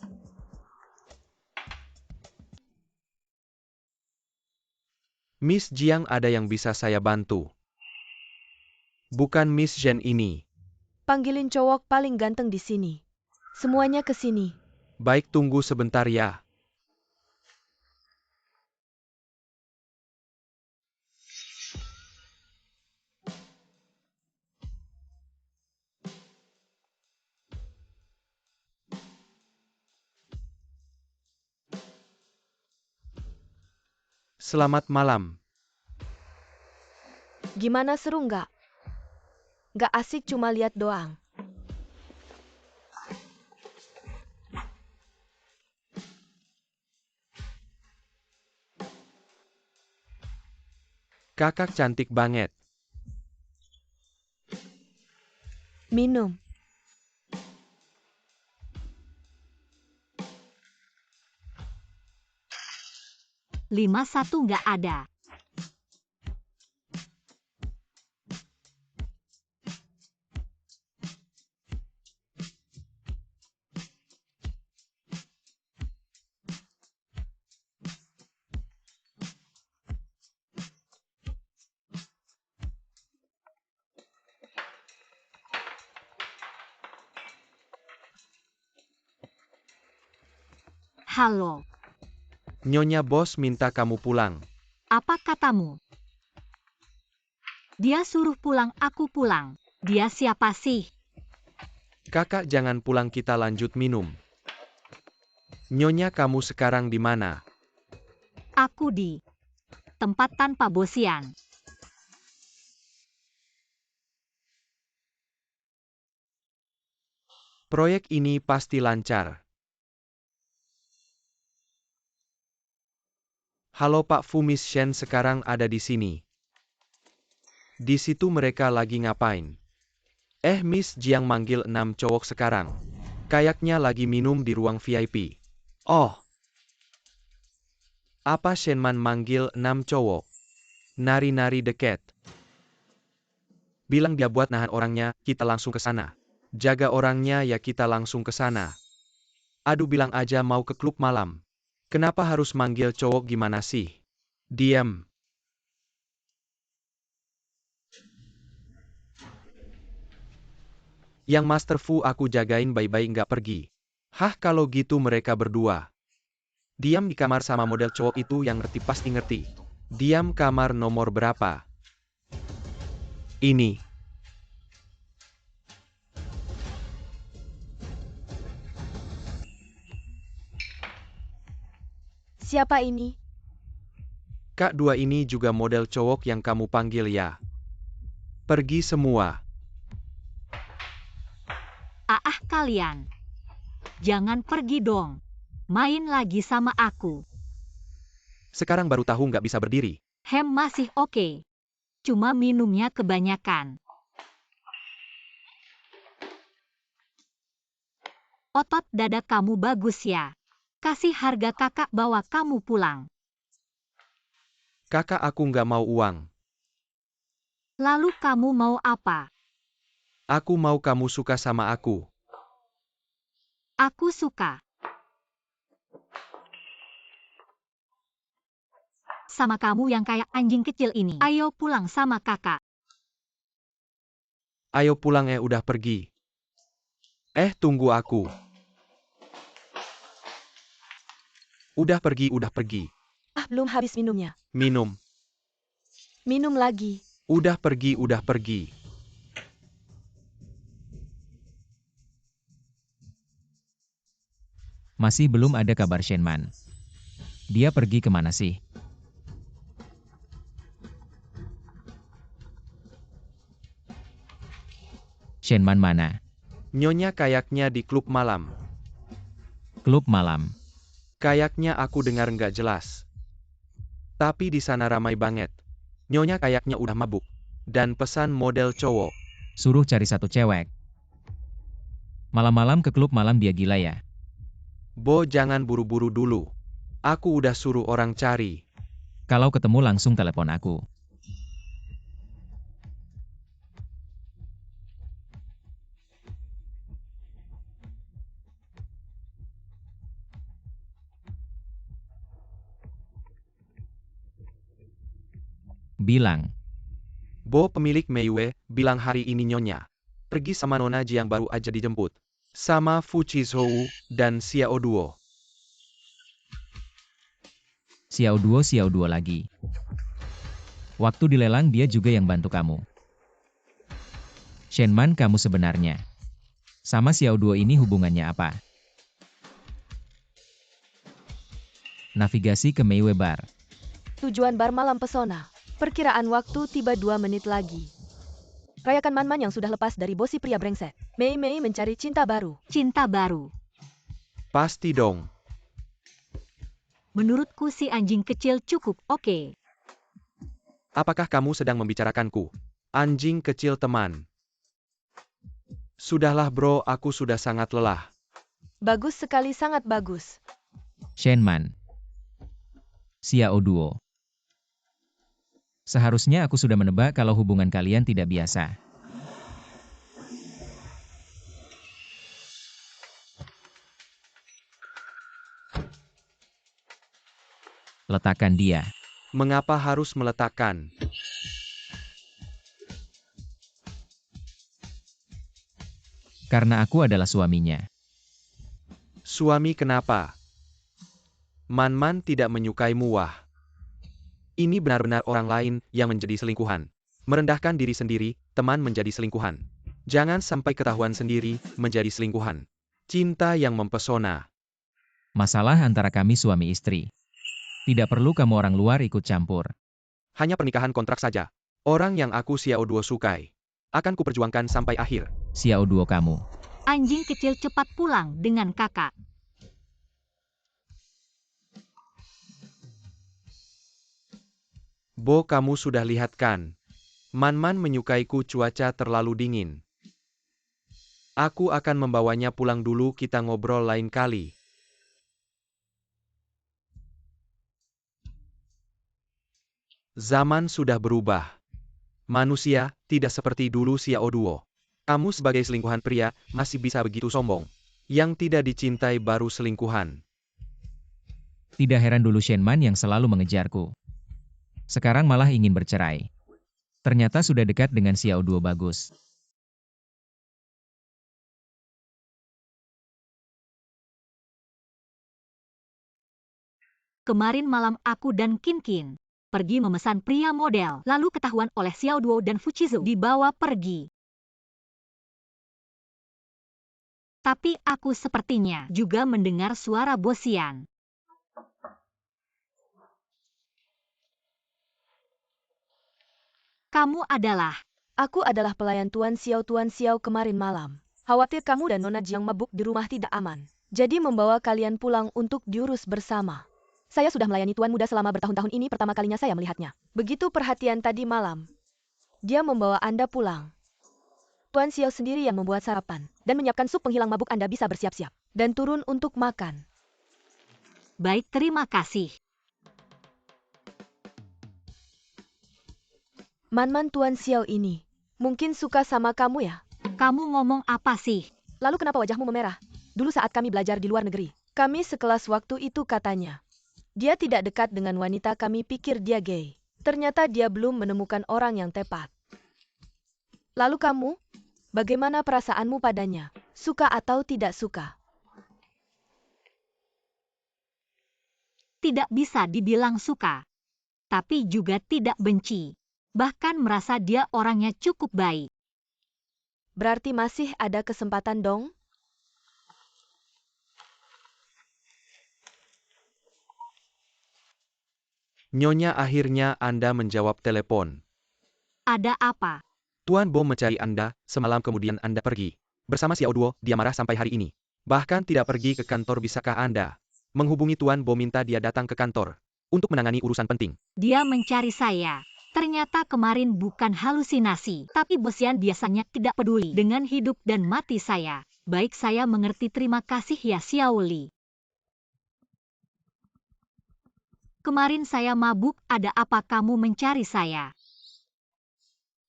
Miss Jiang, ada yang bisa saya bantu? Bukan Miss Zhen ini. Panggilin cowok paling ganteng di sini. Semuanya ke sini. Baik, tunggu sebentar ya. Selamat malam. Gimana, seru nggak? Nggak asik cuma lihat doang. Kakak cantik banget. Minum. 51 nggak ada. Halo, Nyonya bos minta kamu pulang. apa katamu? Dia suruh pulang, aku pulang. Dia siapa sih? Kakak jangan pulang, kita lanjut minum. Nyonya kamu sekarang di mana? Aku di tempat tanpa bosian. Proyek ini pasti lancar. Halo Pak Fu, Miss Shen sekarang ada di sini. Di situ mereka lagi ngapain? Miss Jiang manggil 6 cowok sekarang. Kayaknya lagi minum di ruang VIP. Oh. Apa Shenman manggil 6 cowok? Nari-nari deket. Bilang dia buat nahan orangnya, kita langsung ke sana. Jaga orangnya ya, kita langsung ke sana. Aduh, bilang aja mau ke klub malam. Kenapa harus manggil cowok, gimana sih? Diam. Yang Master Fu aku jagain baik-baik nggak pergi. Hah, kalau gitu mereka berdua. Diam di kamar sama model cowok itu, yang ngerti pasti ngerti. Diam, kamar nomor berapa? Ini. Siapa ini? Kak dua ini juga model cowok yang kamu panggil ya? Pergi semua. Kalian. Jangan pergi dong. Main lagi sama aku. Sekarang baru tahu nggak bisa berdiri. Masih oke. Cuma minumnya kebanyakan. Otot dada kamu bagus ya. Kasih harga kakak bawa kamu pulang. Kakak, aku nggak mau uang. Lalu kamu mau apa? Aku mau kamu suka sama aku. Aku suka. Sama kamu yang kayak anjing kecil ini. Ayo pulang sama kakak. Ayo pulang, udah pergi. Tunggu aku. Udah pergi, udah pergi. Belum habis minumnya. Minum. Minum lagi. Udah pergi, udah pergi. Masih belum ada kabar Shenman. Dia pergi kemana sih? Shenman mana? Nyonya kayaknya di klub malam. Klub malam. Kayaknya aku dengar nggak jelas. Tapi di sana ramai banget. Nyonya kayaknya udah mabuk. Dan pesan model cowok. Suruh cari satu cewek. Malam-malam ke klub malam, dia gila ya? Bo, jangan buru-buru dulu. Aku udah suruh orang cari. Kalau ketemu langsung telepon aku. Bilang. Bo, pemilik Meiwe, bilang hari ini Nyonya pergi sama Nona Ji yang baru aja dijemput. Sama Fu Chizhou dan Xiao Duo. Xiao Duo lagi. Waktu dilelang dia juga yang bantu kamu. Shenman, kamu sebenarnya sama Xiao Duo ini hubungannya apa? Navigasi ke Meiwe Bar. Tujuan bar malam pesona. Perkiraan waktu tiba 2 menit lagi. Rayakan Man-Man yang sudah lepas dari bosi pria brengsek. Mei mencari cinta baru. Cinta baru. Pasti dong. Menurutku si anjing kecil cukup oke. Apakah kamu sedang membicarakanku? Anjing kecil teman. Sudahlah bro, aku sudah sangat lelah. Bagus sekali, sangat bagus. Shenman. Xiao Duo. Seharusnya aku sudah menebak kalau hubungan kalian tidak biasa. Letakkan dia. Mengapa harus meletakkan? Karena aku adalah suaminya. Suami kenapa? Man tidak menyukaimu wah. Ini benar-benar orang lain yang menjadi selingkuhan. Merendahkan diri sendiri, teman menjadi selingkuhan. Jangan sampai ketahuan sendiri, menjadi selingkuhan. Cinta yang mempesona. Masalah antara kami suami istri. Tidak perlu kamu orang luar ikut campur. Hanya pernikahan kontrak saja. Orang yang aku Xiao Duo sukai. Akan kuperjuangkan sampai akhir. Xiao Duo kamu. Anjing kecil cepat pulang dengan kakak. Bo kamu sudah lihat kan? Man menyukaiku cuaca terlalu dingin. Aku akan membawanya pulang dulu kita ngobrol lain kali. Zaman sudah berubah. Manusia, tidak seperti dulu Xiao Duo. Kamu sebagai selingkuhan pria, masih bisa begitu sombong. Yang tidak dicintai baru selingkuhan. Tidak heran dulu Shenman yang selalu mengejarku. Sekarang malah ingin bercerai. Ternyata sudah dekat dengan Xiao Duo bagus. Kemarin malam aku dan Kin pergi memesan pria model, lalu ketahuan oleh Xiao Duo dan Fuchizu dibawa pergi. Tapi aku sepertinya juga mendengar suara Bosian. Kamu adalah... Aku adalah pelayan Tuan Xiao kemarin malam. Khawatir kamu dan Nona Jiang mabuk di rumah tidak aman. Jadi membawa kalian pulang untuk diurus bersama. Saya sudah melayani Tuan Muda selama bertahun-tahun ini pertama kalinya saya melihatnya. Begitu perhatian tadi malam. Dia membawa Anda pulang. Tuan Xiao sendiri yang membuat sarapan dan menyiapkan sup penghilang mabuk Anda bisa bersiap-siap. Dan turun untuk makan. Baik, terima kasih. Man Tuan Xiao ini mungkin suka sama kamu ya? Kamu ngomong apa sih? Lalu kenapa wajahmu memerah? Dulu saat kami belajar di luar negeri, kami sekelas waktu itu katanya. Dia tidak dekat dengan wanita kami pikir dia gay. Ternyata dia belum menemukan orang yang tepat. Lalu kamu? Bagaimana perasaanmu padanya? Suka atau tidak suka? Tidak bisa dibilang suka. Tapi juga tidak benci. Bahkan merasa dia orangnya cukup baik. Berarti masih ada kesempatan dong? Nyonya akhirnya Anda menjawab telepon. Ada apa? Tuan Bo mencari Anda, semalam kemudian Anda pergi. Bersama Xiao Duo, dia marah sampai hari ini. Bahkan tidak pergi ke kantor bisakah Anda? Menghubungi Tuan Bo minta dia datang ke kantor. Untuk menangani urusan penting. Dia mencari saya. Ternyata kemarin bukan halusinasi. Tapi Bosian biasanya tidak peduli dengan hidup dan mati saya. Baik saya mengerti terima kasih ya Xiao Li. Kemarin saya mabuk, ada apa kamu mencari saya?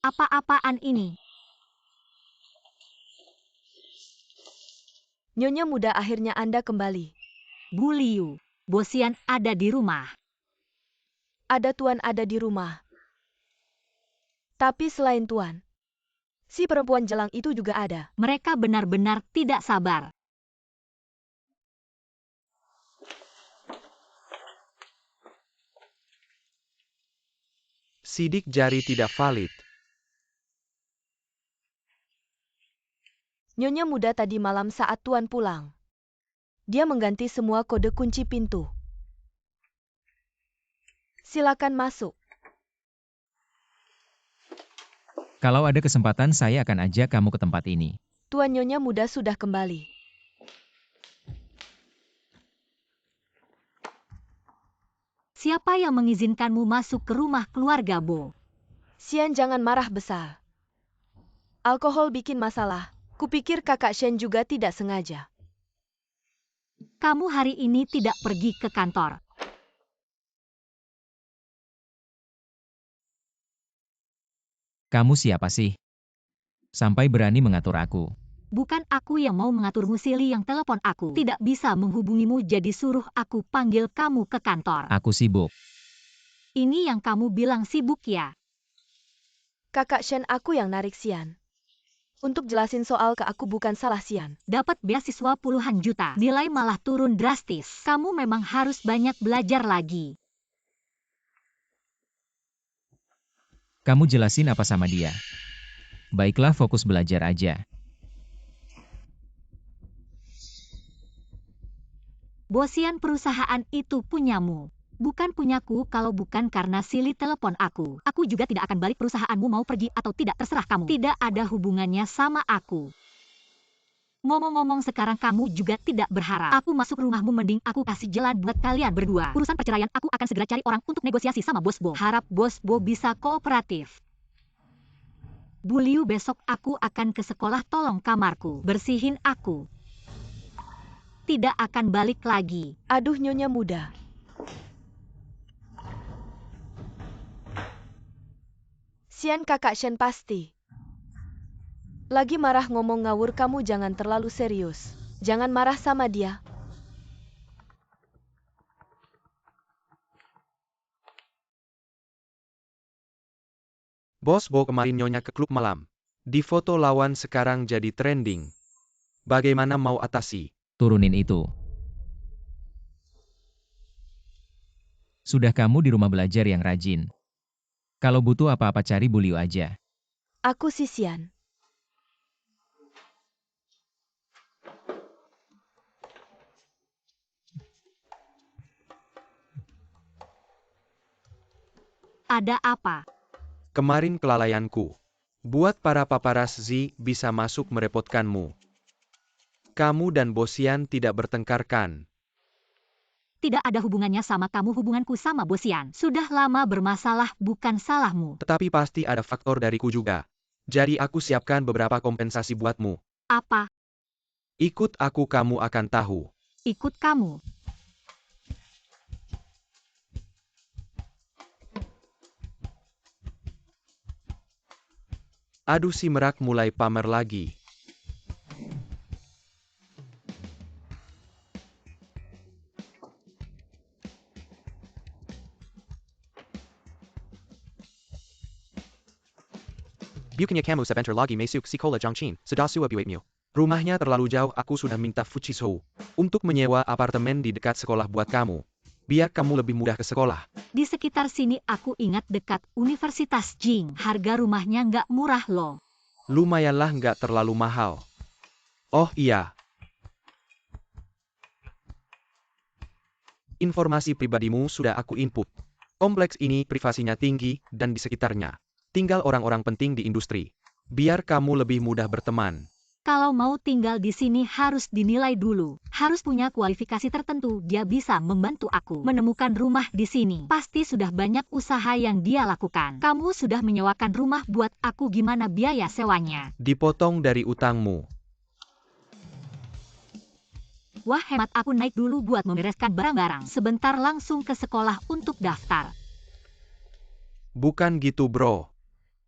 Apa-apaan ini? Nyonya muda akhirnya Anda kembali. Bu Liu, Bosian ada di rumah. Ada Tuan ada di rumah. Tapi selain Tuan, si perempuan jelang itu juga ada. Mereka benar-benar tidak sabar. Sidik jari tidak valid. Nyonya muda tadi malam saat Tuan pulang. Dia mengganti semua kode kunci pintu. Silakan masuk. Kalau ada kesempatan saya akan ajak kamu ke tempat ini. Tuan Nyonya muda sudah kembali. Siapa yang mengizinkanmu masuk ke rumah keluarga Bo? Xian jangan marah besar. Alkohol bikin masalah. Kupikir kakak Shen juga tidak sengaja. Kamu hari ini tidak pergi ke kantor. Kamu siapa sih? Sampai berani mengatur aku. Bukan aku yang mau mengaturmu, Silly yang telepon aku. Tidak bisa menghubungimu, jadi suruh aku panggil kamu ke kantor. Aku sibuk. Ini yang kamu bilang sibuk ya? Kakak Shen, aku yang narik Xian. Untuk jelasin soal ke aku bukan salah Xian. Dapat beasiswa puluhan juta, nilai malah turun drastis. Kamu memang harus banyak belajar lagi. Kamu jelasin apa sama dia? Baiklah, fokus belajar aja. Bosian, perusahaan itu punyamu. Bukan punyaku. Kalau bukan karena Silly telepon aku juga tidak akan balik. Perusahaanmu mau pergi atau tidak terserah kamu. Tidak ada hubungannya sama aku. Ngomong-ngomong, sekarang kamu juga tidak berharap aku masuk rumahmu. Mending aku kasih jalan buat kalian berdua. Urusan perceraian aku akan segera cari orang untuk negosiasi sama Bos Bo. Harap Bos Bo bisa kooperatif. Bu Liu, besok aku akan ke sekolah. Tolong kamarku, bersihin aku. Tidak akan balik lagi. Aduh, Nyonya muda. Xian, kakak Shen pasti lagi marah ngomong ngawur. Kamu jangan terlalu serius. Jangan marah sama dia. Bos Bo kemarin nyonya ke klub malam. Di foto lawan sekarang jadi trending. Bagaimana mau atasi? Turunin itu. Sudah, kamu di rumah belajar yang rajin. Kalau butuh apa-apa cari Bu Liu aja. Aku si Xian. Ada apa? Kemarin kelalaianku. Buat para paparazzi bisa masuk merepotkanmu. Kamu dan Bosian tidak bertengkar kan? Tidak ada hubungannya sama kamu. Hubunganku sama Bosian sudah lama bermasalah, bukan salahmu. Tetapi pasti ada faktor dariku juga. Jadi aku siapkan beberapa kompensasi buatmu. Apa? Ikut aku, kamu akan tahu. Ikut kamu? Aduh, si Merak mulai pamer lagi. Bukannya kamu sebentar lagi masuk sekolah Zhangqin, sudah suap duitmu. Rumahnya terlalu jauh, aku sudah minta Fuchisou untuk menyewa apartemen di dekat sekolah buat kamu. Biar kamu lebih mudah ke sekolah. Di sekitar sini aku ingat dekat Universitas Jing. Harga rumahnya nggak murah loh. Lumayanlah, nggak terlalu mahal. Oh iya. Informasi pribadimu sudah aku input. Kompleks ini privasinya tinggi dan di sekitarnya tinggal orang-orang penting di industri. Biar kamu lebih mudah berteman. Kalau mau tinggal di sini harus dinilai dulu. Harus punya kualifikasi tertentu. Dia bisa membantu aku menemukan rumah di sini. Pasti sudah banyak usaha yang dia lakukan. Kamu sudah menyewakan rumah buat aku, gimana biaya sewanya? Dipotong dari utangmu. Wah, hemat. Aku naik dulu buat membereskan barang-barang. Sebentar langsung ke sekolah untuk daftar. Bukan gitu bro.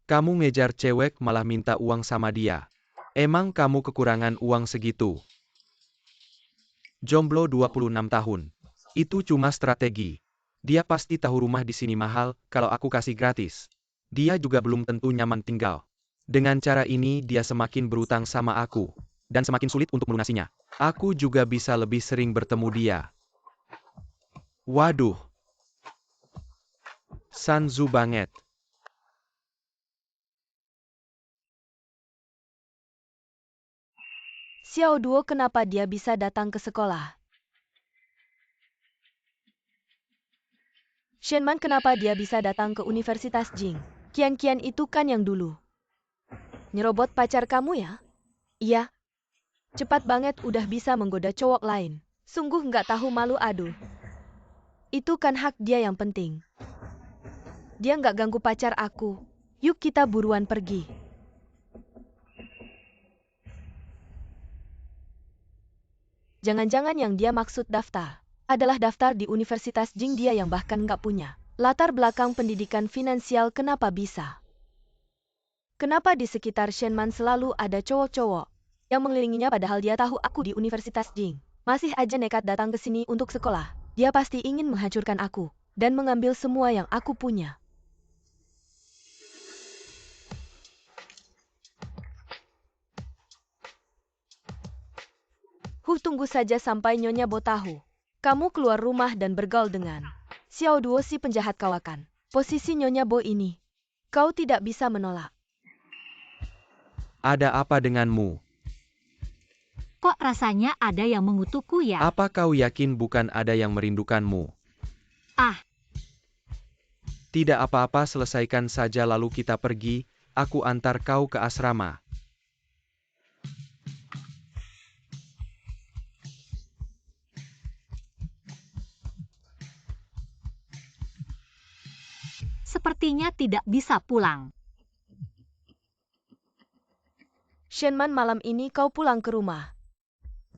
Kamu ngejar cewek malah minta uang sama dia. Emang kamu kekurangan uang segitu? Jomblo 26 tahun. Itu cuma strategi. Dia pasti tahu rumah di sini mahal, kalau aku kasih gratis. Dia juga belum tentu nyaman tinggal. Dengan cara ini dia semakin berutang sama aku. Dan semakin sulit untuk melunasinya. Aku juga bisa lebih sering bertemu dia. Waduh. Sanzu banget. Xiao Duo, kenapa dia bisa datang ke sekolah? Shenman, kenapa dia bisa datang ke Universitas Jing? Kian-Kian itu kan yang dulu nyerobot pacar kamu ya? Iya. Cepat banget udah bisa menggoda cowok lain. Sungguh nggak tahu malu. Aduh. Itu kan hak dia yang penting. Dia nggak ganggu pacar aku. Yuk kita buruan pergi. Jangan-jangan yang dia maksud daftar adalah daftar di Universitas Jing, dia yang bahkan nggak punya latar belakang pendidikan finansial. Kenapa bisa Kenapa di sekitar Shenman selalu ada cowok-cowok yang mengelilinginya padahal dia tahu aku di Universitas Jing. Masih aja nekat datang ke sini untuk sekolah. Dia pasti ingin menghancurkan aku dan mengambil semua yang aku punya. Tunggu saja sampai Nyonya Bo tahu. Kamu keluar rumah dan bergaul dengan Xiao Duo si penjahat kawakan. Posisi Nyonya Bo ini, kau tidak bisa menolak. Ada apa denganmu? Kok rasanya ada yang mengutukku ya? Apa kau yakin bukan ada yang merindukanmu? Ah, Tidak apa-apa, selesaikan saja lalu kita pergi, aku antar kau ke asrama. sepertinya tidak bisa pulang. Shenman, malam ini kau pulang ke rumah.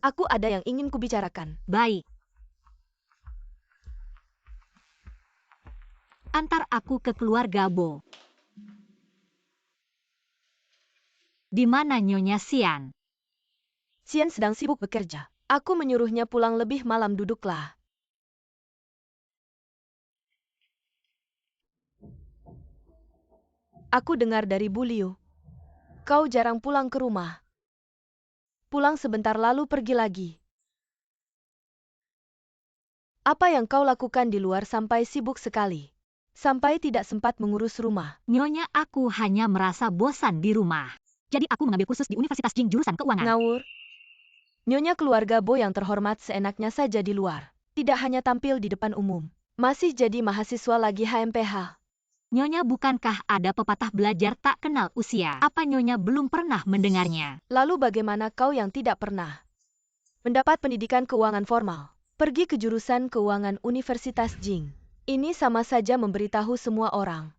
Aku ada yang ingin kubicarakan. Baik. Antar aku ke keluarga Bo. Di mana Nyonya Xian? Xian sedang sibuk bekerja. Aku menyuruhnya pulang lebih malam, duduklah. Aku dengar dari Bu Liu. Kau jarang pulang ke rumah. Pulang sebentar lalu pergi lagi. Apa yang kau lakukan di luar sampai sibuk sekali? Sampai tidak sempat mengurus rumah. Nyonya, aku hanya merasa bosan di rumah. Jadi aku mengambil kursus di Universitas Jing jurusan keuangan. Ngawur. Nyonya keluarga Bo yang terhormat seenaknya saja di luar. Tidak hanya tampil di depan umum. Masih jadi mahasiswa lagi HMPH. Nyonya, bukankah ada pepatah belajar tak kenal usia? Apa Nyonya belum pernah mendengarnya? Lalu bagaimana kau yang tidak pernah mendapat pendidikan keuangan formal? Pergi ke jurusan keuangan Universitas Jing. Ini sama saja memberitahu semua orang.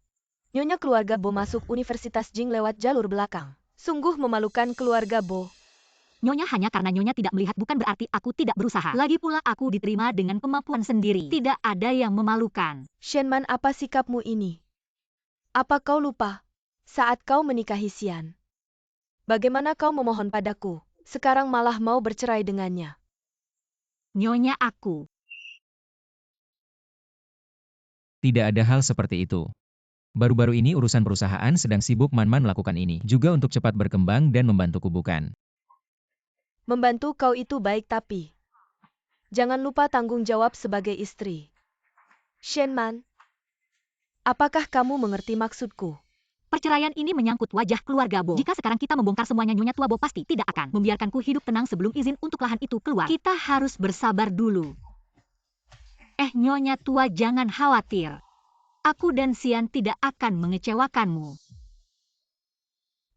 Nyonya keluarga Bo masuk Universitas Jing lewat jalur belakang. Sungguh memalukan keluarga Bo. Nyonya, hanya karena Nyonya tidak melihat bukan berarti aku tidak berusaha. Lagi pula aku diterima dengan kemampuan sendiri. Tidak ada yang memalukan. Shenman, apa sikapmu ini? Apa kau lupa saat kau menikahi Xian? Bagaimana kau memohon padaku, sekarang malah mau bercerai dengannya? Nyonya, aku. Tidak ada hal seperti itu. Baru-baru ini urusan perusahaan sedang sibuk Man-Man melakukan ini, juga untuk cepat berkembang dan membantuku bukan. Membantu kau itu baik, tapi jangan lupa tanggung jawab sebagai istri. Shenman, apakah kamu mengerti maksudku? Perceraian ini menyangkut wajah keluarga Bo. Jika sekarang kita membongkar semuanya, Nyonya tua Bo pasti tidak akan membiarkanku hidup tenang sebelum izin untuk lahan itu keluar. Kita harus bersabar dulu. Nyonya tua, jangan khawatir. Aku dan Xian tidak akan mengecewakanmu.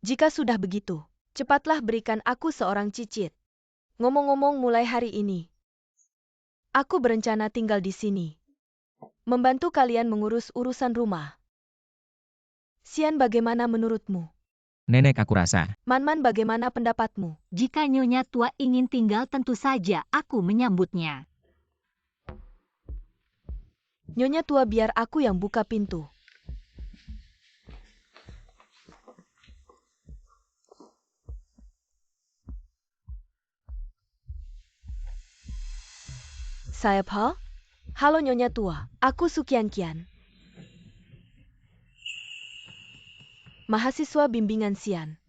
Jika sudah begitu, cepatlah berikan aku seorang cicit. Ngomong-ngomong, mulai hari ini, aku berencana tinggal di sini. Membantu kalian mengurus urusan rumah. Xian, bagaimana menurutmu? Nenek, aku rasa. Man-Man, bagaimana pendapatmu? Jika Nyonya tua ingin tinggal, tentu saja aku menyambutnya. Nyonya tua, biar aku yang buka pintu. Siapa? Halo Nyonya tua, aku Sukian-kian. Mahasiswa bimbingan Xian.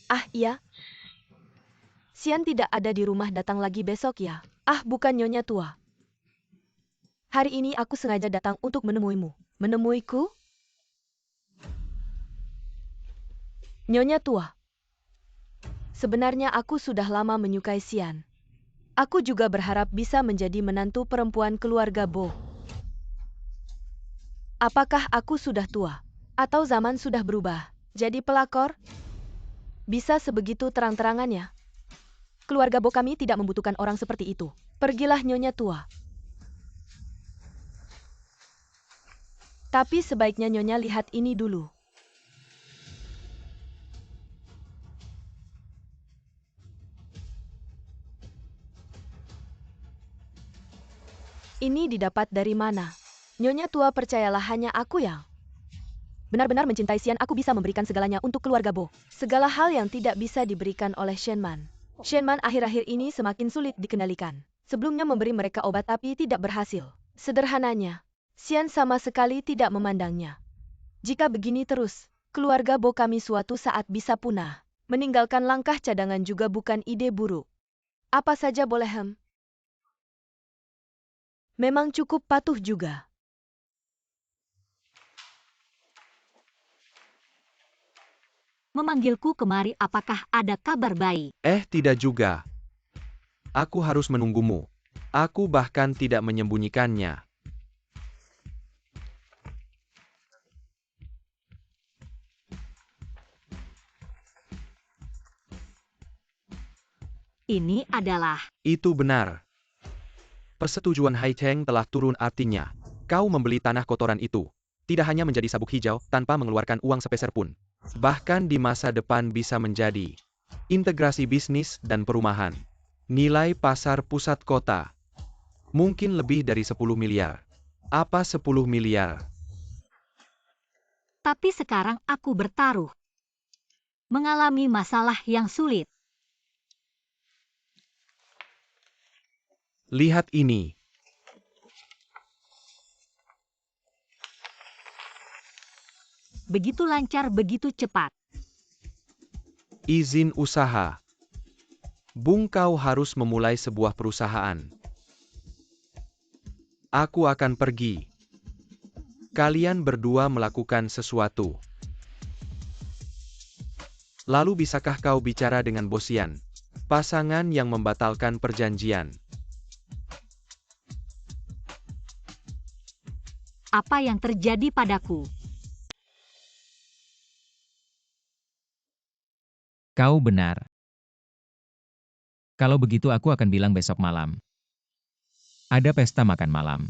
Ah iya? Xian tidak ada di rumah, datang lagi besok ya? Ah, bukan Nyonya tua. Hari ini aku sengaja datang untuk menemuimu. Menemuiku? Nyonya tua. Sebenarnya aku sudah lama menyukai Xian. Aku juga berharap bisa menjadi menantu perempuan keluarga Bo. Apakah aku sudah tua? Atau zaman sudah berubah? Jadi pelakor? Bisa sebegitu terang-terangannya? Keluarga Bo kami tidak membutuhkan orang seperti itu. Pergilah Nyonya tua. Tapi sebaiknya Nyonya lihat ini dulu. Ini didapat dari mana? Nyonya tua, percayalah, hanya aku yang Benar-benar mencintai Xian, aku bisa memberikan segalanya untuk keluarga Bo. Segala hal yang tidak bisa diberikan oleh Shenman. Shenman akhir-akhir ini semakin sulit dikendalikan. Sebelumnya memberi mereka obat tapi tidak berhasil. Sederhananya, Xian sama sekali tidak memandangnya. Jika begini terus, keluarga Bo kami suatu saat bisa punah. Meninggalkan langkah cadangan juga bukan ide buruk. Apa saja boleh Memang cukup patuh juga. Memanggilku kemari, apakah ada kabar baik? Tidak juga. Aku harus menunggumu. Aku bahkan tidak menyembunyikannya. Ini adalah... Itu benar. Persetujuan Hai Cheng telah turun, artinya kau membeli tanah kotoran itu. Tidak hanya menjadi sabuk hijau tanpa mengeluarkan uang sepeser pun. Bahkan di masa depan bisa menjadi integrasi bisnis dan perumahan. Nilai pasar pusat kota mungkin lebih dari 10 miliar. Apa 10 miliar? Tapi sekarang aku bertaruh. Mengalami masalah yang sulit. Lihat ini. Begitu lancar, begitu cepat. Izin usaha. Bung, kau harus memulai sebuah perusahaan. Aku akan pergi. Kalian berdua melakukan sesuatu. Lalu bisakah kau bicara dengan Bosian, pasangan yang membatalkan perjanjian? Apa yang terjadi padaku? Kau benar. Kalau begitu aku akan bilang besok malam. Ada pesta makan malam.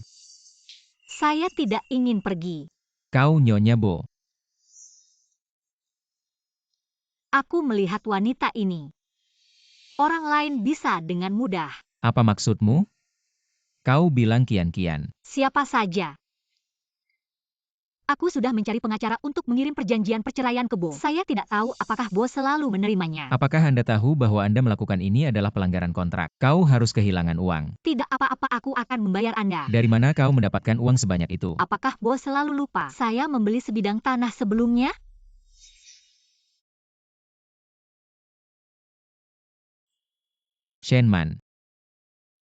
Saya tidak ingin pergi. Kau Nyonya Bo. Aku melihat wanita ini. Orang lain bisa dengan mudah. Apa maksudmu? Kau bilang kian-kian. Siapa saja. Aku sudah mencari pengacara untuk mengirim perjanjian perceraian ke Bo. Saya tidak tahu apakah Bo selalu menerimanya. Apakah Anda tahu bahwa Anda melakukan ini adalah pelanggaran kontrak? Kau harus kehilangan uang. Tidak apa-apa, aku akan membayar Anda. Dari mana kau mendapatkan uang sebanyak itu? Apakah Bo selalu lupa? Saya membeli sebidang tanah sebelumnya? Shenman.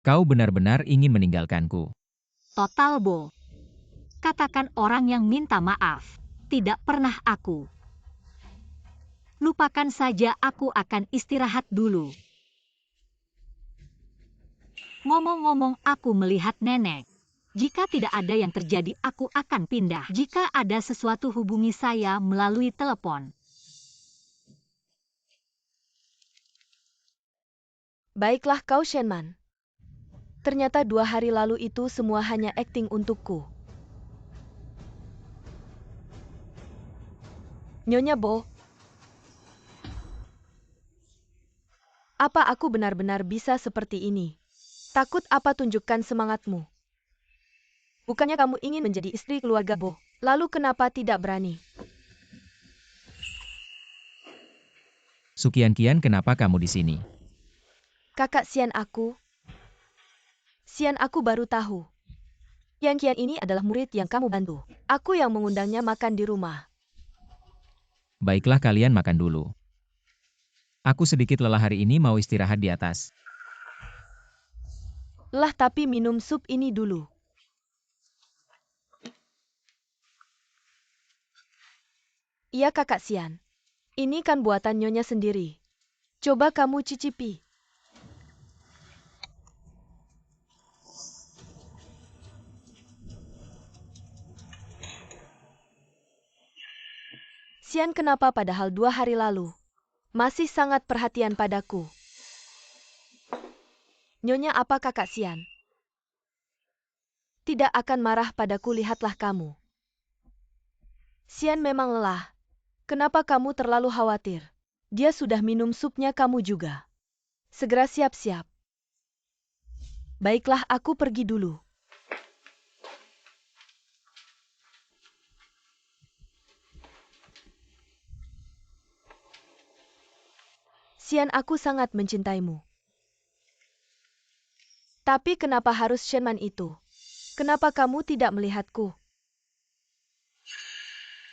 Kau benar-benar ingin meninggalkanku. Total Bo. Katakan orang yang minta maaf. Tidak pernah aku. Lupakan saja, aku akan istirahat dulu. Ngomong-ngomong, aku melihat nenek. Jika tidak ada yang terjadi, aku akan pindah. Jika ada sesuatu, hubungi saya melalui telepon. Baiklah kau Shenman. Ternyata 2 hari lalu itu semua hanya akting untukku. Nyonya Bo. Apa aku benar-benar bisa seperti ini? Takut apa? Tunjukkan semangatmu. Bukannya kamu ingin menjadi istri keluarga Bo. Lalu kenapa tidak berani? Sukian-kian, kenapa kamu di sini? Kakak Xian aku. Xian aku baru tahu. Yang Kian ini adalah murid yang kamu bantu. Aku yang mengundangnya makan di rumah. Baiklah, kalian makan dulu. Aku sedikit lelah hari ini, mau istirahat di atas. Lah, tapi minum sup ini dulu. Iya kakak Xian. Ini kan buatan Nyonya sendiri. Coba kamu cicipi. Xian, kenapa padahal 2 hari lalu masih sangat perhatian padaku? Nyonya, apa kakak Xian tidak akan marah padaku? Lihatlah kamu. Xian memang lelah. Kenapa kamu terlalu khawatir? Dia sudah minum supnya, kamu juga. Segera siap-siap. Baiklah, aku pergi dulu. Xian, aku sangat mencintaimu. Tapi kenapa harus Shenman itu? Kenapa kamu tidak melihatku?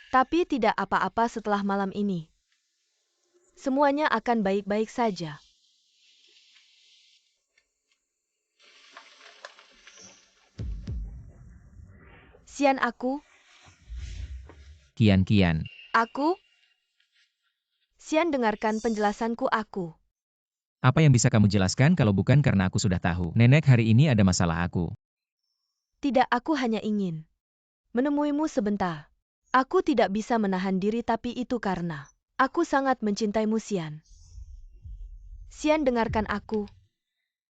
Tapi tidak apa-apa setelah malam ini. Semuanya akan baik-baik saja. Xian, Kian. Aku? Xian, dengarkan penjelasanku aku. Apa yang bisa kamu jelaskan kalau bukan karena aku sudah tahu? Nenek, hari ini ada masalah aku. Tidak, aku hanya ingin menemuimu sebentar. Aku tidak bisa menahan diri, tapi itu karena aku sangat mencintaimu, Xian. Xian, dengarkan aku.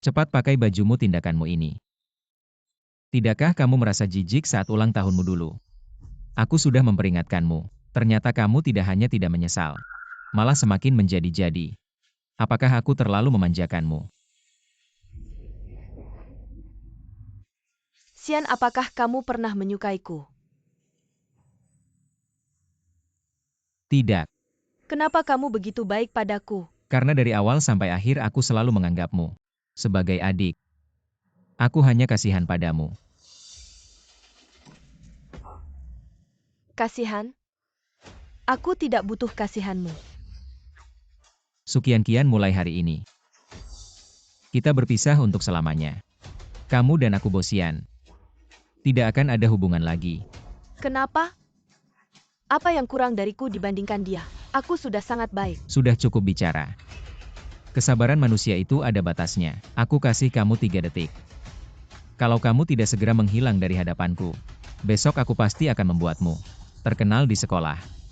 Cepat pakai bajumu, tindakanmu ini. Tidakkah kamu merasa jijik saat ulang tahunmu dulu? Aku sudah memperingatkanmu. Ternyata kamu tidak hanya tidak menyesal, malah semakin menjadi-jadi. Apakah aku terlalu memanjakanmu? Xian, apakah kamu pernah menyukaiku? Tidak, Kenapa kamu begitu baik padaku? karena dari awal sampai akhir aku selalu menganggapmu sebagai adik. Aku hanya kasihan padamu. Kasihan? Aku tidak butuh kasihanmu. Kian mulai hari ini. Kita berpisah untuk selamanya. Kamu dan aku, Bosian. Tidak akan ada hubungan lagi. Kenapa? Apa yang kurang dariku dibandingkan dia? Aku sudah sangat baik. Sudah cukup bicara. Kesabaran manusia itu ada batasnya. Aku kasih kamu 3 detik. Kalau kamu tidak segera menghilang dari hadapanku, besok aku pasti akan membuatmu terkenal di sekolah.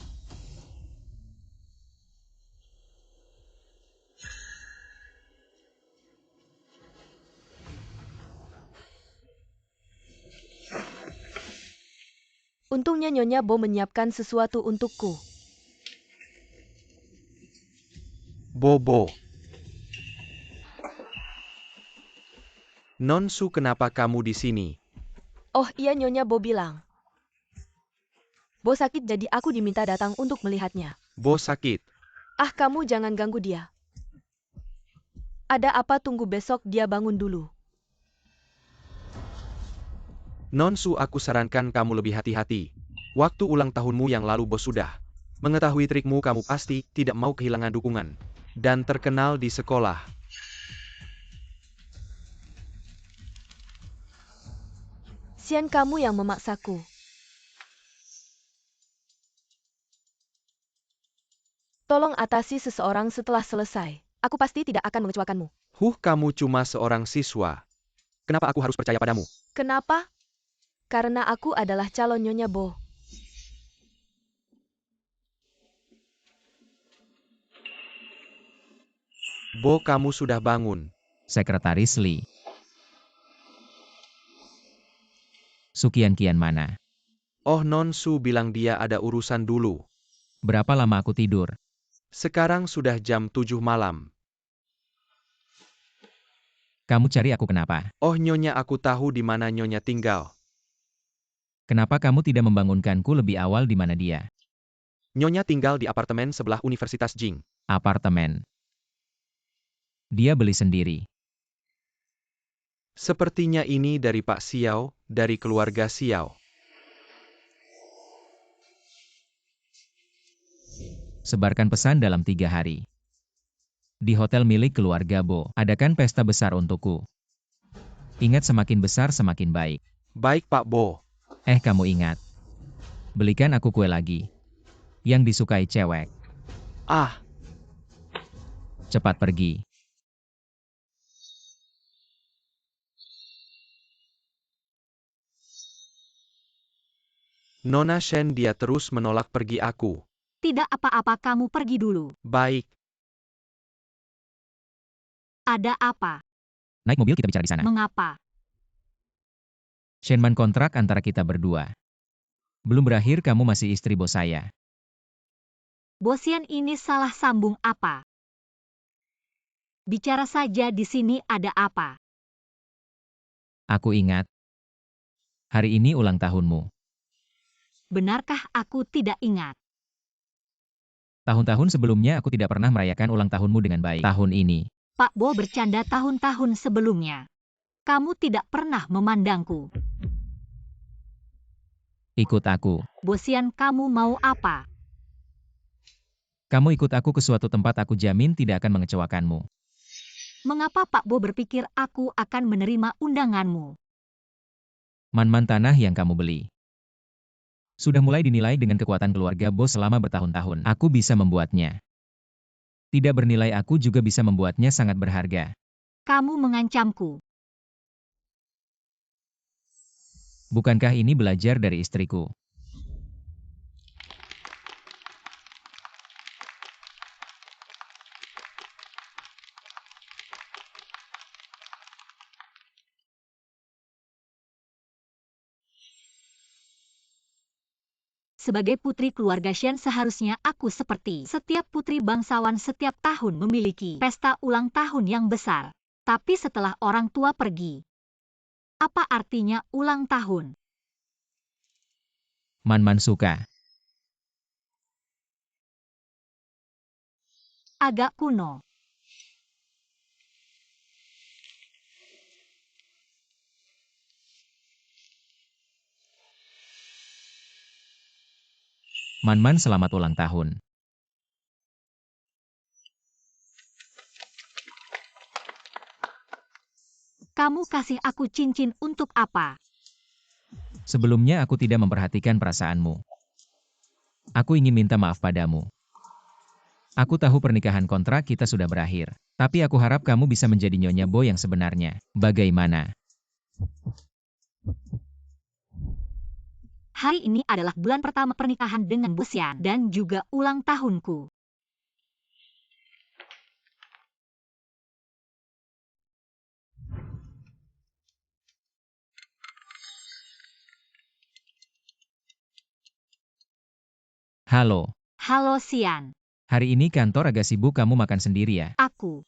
Untungnya Nyonya Bo menyiapkan sesuatu untukku. Bobo. Nonsu, kenapa kamu di sini? Oh iya, Nyonya Bo bilang Bo sakit, jadi aku diminta datang untuk melihatnya. Bo sakit. Ah, kamu jangan ganggu dia. Ada apa? Tunggu besok dia bangun dulu. Nonsu, aku sarankan kamu lebih hati-hati. Waktu ulang tahunmu yang lalu bos sudah mengetahui trikmu, kamu pasti tidak mau kehilangan dukungan dan terkenal di sekolah. Xian, kamu yang memaksaku. Tolong atasi seseorang setelah selesai. Aku pasti tidak akan mengecewakanmu. Kamu cuma seorang siswa. Kenapa aku harus percaya padamu? Kenapa? Karena aku adalah calon Nyonya Bo. Bo, kamu sudah bangun. Sekretaris Li. Kian mana? Oh, Nonsu bilang dia ada urusan dulu. Berapa lama aku tidur? Sekarang sudah jam 7 malam. Kamu cari aku kenapa? Oh Nyonya, aku tahu di mana Nyonya tinggal. Kenapa kamu tidak membangunkanku lebih awal di mana dia? Nyonya tinggal di apartemen sebelah Universitas Jing. Apartemen. Dia beli sendiri. Sepertinya ini dari Pak Xiao, dari keluarga Xiao. Sebarkan pesan dalam 3 hari. Di hotel milik keluarga Bo, adakan pesta besar untukku. Ingat, semakin besar semakin baik. Baik Pak Bo. Kamu ingat. Belikan aku kue lagi. Yang disukai cewek. Ah, Cepat pergi. Nona Shen, dia terus menolak pergi aku. Tidak apa-apa, kamu pergi dulu. Baik. Ada apa? Naik mobil, kita bicara di sana. Mengapa? Shenman, kontrak antara kita berdua belum berakhir, kamu masih istri bos saya. Bosian ini salah sambung apa? Bicara saja, di sini ada apa? Aku ingat. Hari ini ulang tahunmu. Benarkah aku tidak ingat? Tahun-tahun sebelumnya aku tidak pernah merayakan ulang tahunmu dengan baik. Tahun ini, Pak Bo bercanda tahun-tahun sebelumnya. Kamu tidak pernah memandangku. ikut aku. Bosian, kamu mau apa? Kamu ikut aku ke suatu tempat, aku jamin tidak akan mengecewakanmu. Mengapa Pak Bo berpikir aku akan menerima undanganmu? Man-man tanah yang kamu beli sudah mulai dinilai dengan kekuatan keluarga bos selama bertahun-tahun. Aku bisa membuatnya tidak bernilai, aku juga bisa membuatnya sangat berharga. Kamu mengancamku. Bukankah ini belajar dari istriku? Sebagai putri keluarga Shen, seharusnya aku seperti setiap putri bangsawan setiap tahun memiliki pesta ulang tahun yang besar. Tapi setelah orang tua pergi, apa artinya ulang tahun? Man-man suka. Agak kuno. Man-man selamat ulang tahun. Kamu kasih aku cincin untuk apa? Sebelumnya aku tidak memperhatikan perasaanmu. Aku ingin minta maaf padamu. Aku tahu pernikahan kontrak kita sudah berakhir. Tapi aku harap kamu bisa menjadi Nyonya Bo yang sebenarnya. Bagaimana? Hari ini adalah bulan pertama pernikahan dengan Bosian dan juga ulang tahunku. Halo. Halo Sian, Hari ini kantor agak sibuk, kamu makan sendiri ya? aku.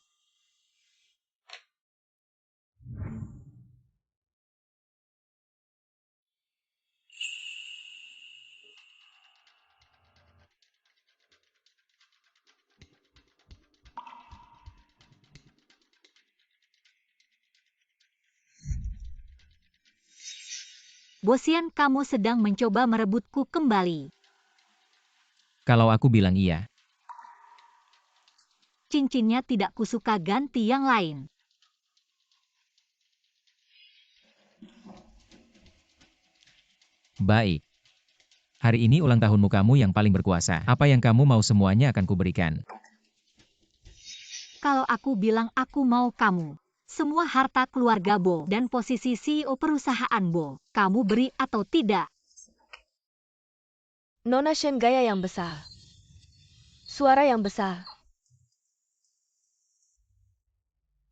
Bosian, kamu sedang mencoba merebutku kembali. Kalau aku bilang iya, Cincinnya tidak kusuka, ganti yang lain. baik. Hari ini ulang tahunmu, kamu yang paling berkuasa. Apa yang kamu mau semuanya akan kuberikan. Kalau aku bilang aku mau kamu, semua harta keluarga Bo dan posisi CEO perusahaan Bo, kamu beri atau tidak? Nona Shen gaya yang besar. Suara yang besar.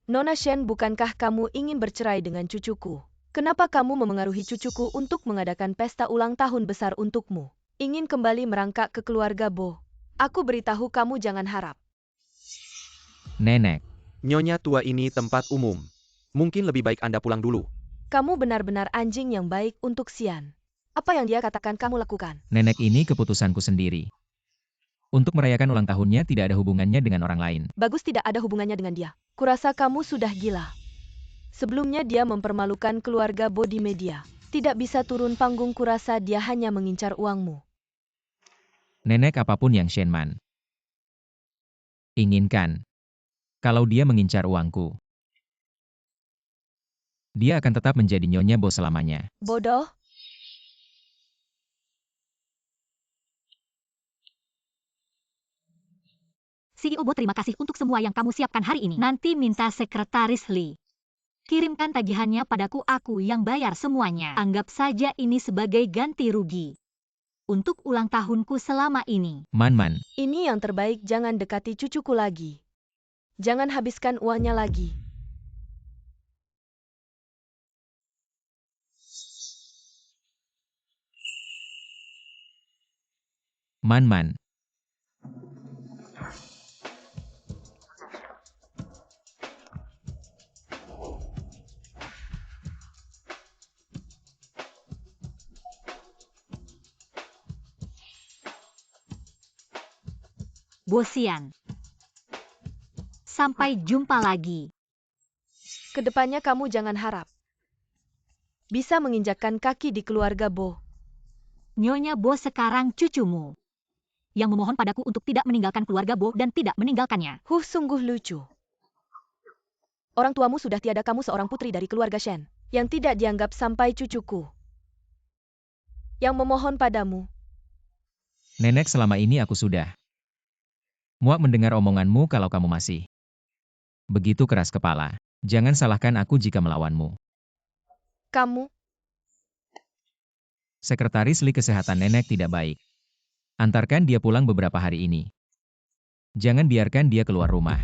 Nona Shen, bukankah kamu ingin bercerai dengan cucuku? Kenapa kamu memengaruhi cucuku untuk mengadakan pesta ulang tahun besar untukmu? Ingin kembali merangkak ke keluarga Bo? Aku beritahu kamu, jangan harap. Nenek, Nyonya tua, ini tempat umum. Mungkin lebih baik Anda pulang dulu. Kamu benar-benar anjing yang baik untuk Sian. Apa yang dia katakan kamu lakukan. nenek, ini keputusanku sendiri. Untuk merayakan ulang tahunnya tidak ada hubungannya dengan orang lain. Bagus, tidak ada hubungannya dengan dia. Kurasa kamu sudah gila. Sebelumnya dia mempermalukan keluarga Bo di media. Tidak bisa turun panggung, kurasa dia hanya mengincar uangmu. Nenek, apapun yang Shenman inginkan, kalau dia mengincar uangku, dia akan tetap menjadi Nyonya Bo selamanya. Bodoh. CEO Bo, terima kasih untuk semua yang kamu siapkan hari ini. Nanti minta sekretaris Lee. Kirimkan tagihannya padaku, aku yang bayar semuanya. Anggap saja ini sebagai ganti rugi untuk ulang tahunku selama ini. Man-man, Ini yang terbaik, jangan dekati cucuku lagi. Jangan habiskan uangnya lagi. Man-man. Bosian. Sampai jumpa lagi. Kedepannya kamu jangan harap bisa menginjakkan kaki di keluarga Bo. Nyonya Bo sekarang cucumu. Yang memohon padaku untuk tidak meninggalkan keluarga Bo dan tidak meninggalkannya. Sungguh lucu. Orang tuamu sudah tiada, kamu seorang putri dari keluarga Shen, yang tidak dianggap sampai cucuku. Yang memohon padamu. Nenek, selama ini aku sudah muak mendengar omonganmu kalau kamu masih begitu keras kepala. Jangan salahkan aku jika melawanmu. Kamu, Sekretaris Li, kesehatan nenek tidak baik. Antarkan dia pulang beberapa hari ini. Jangan biarkan dia keluar rumah.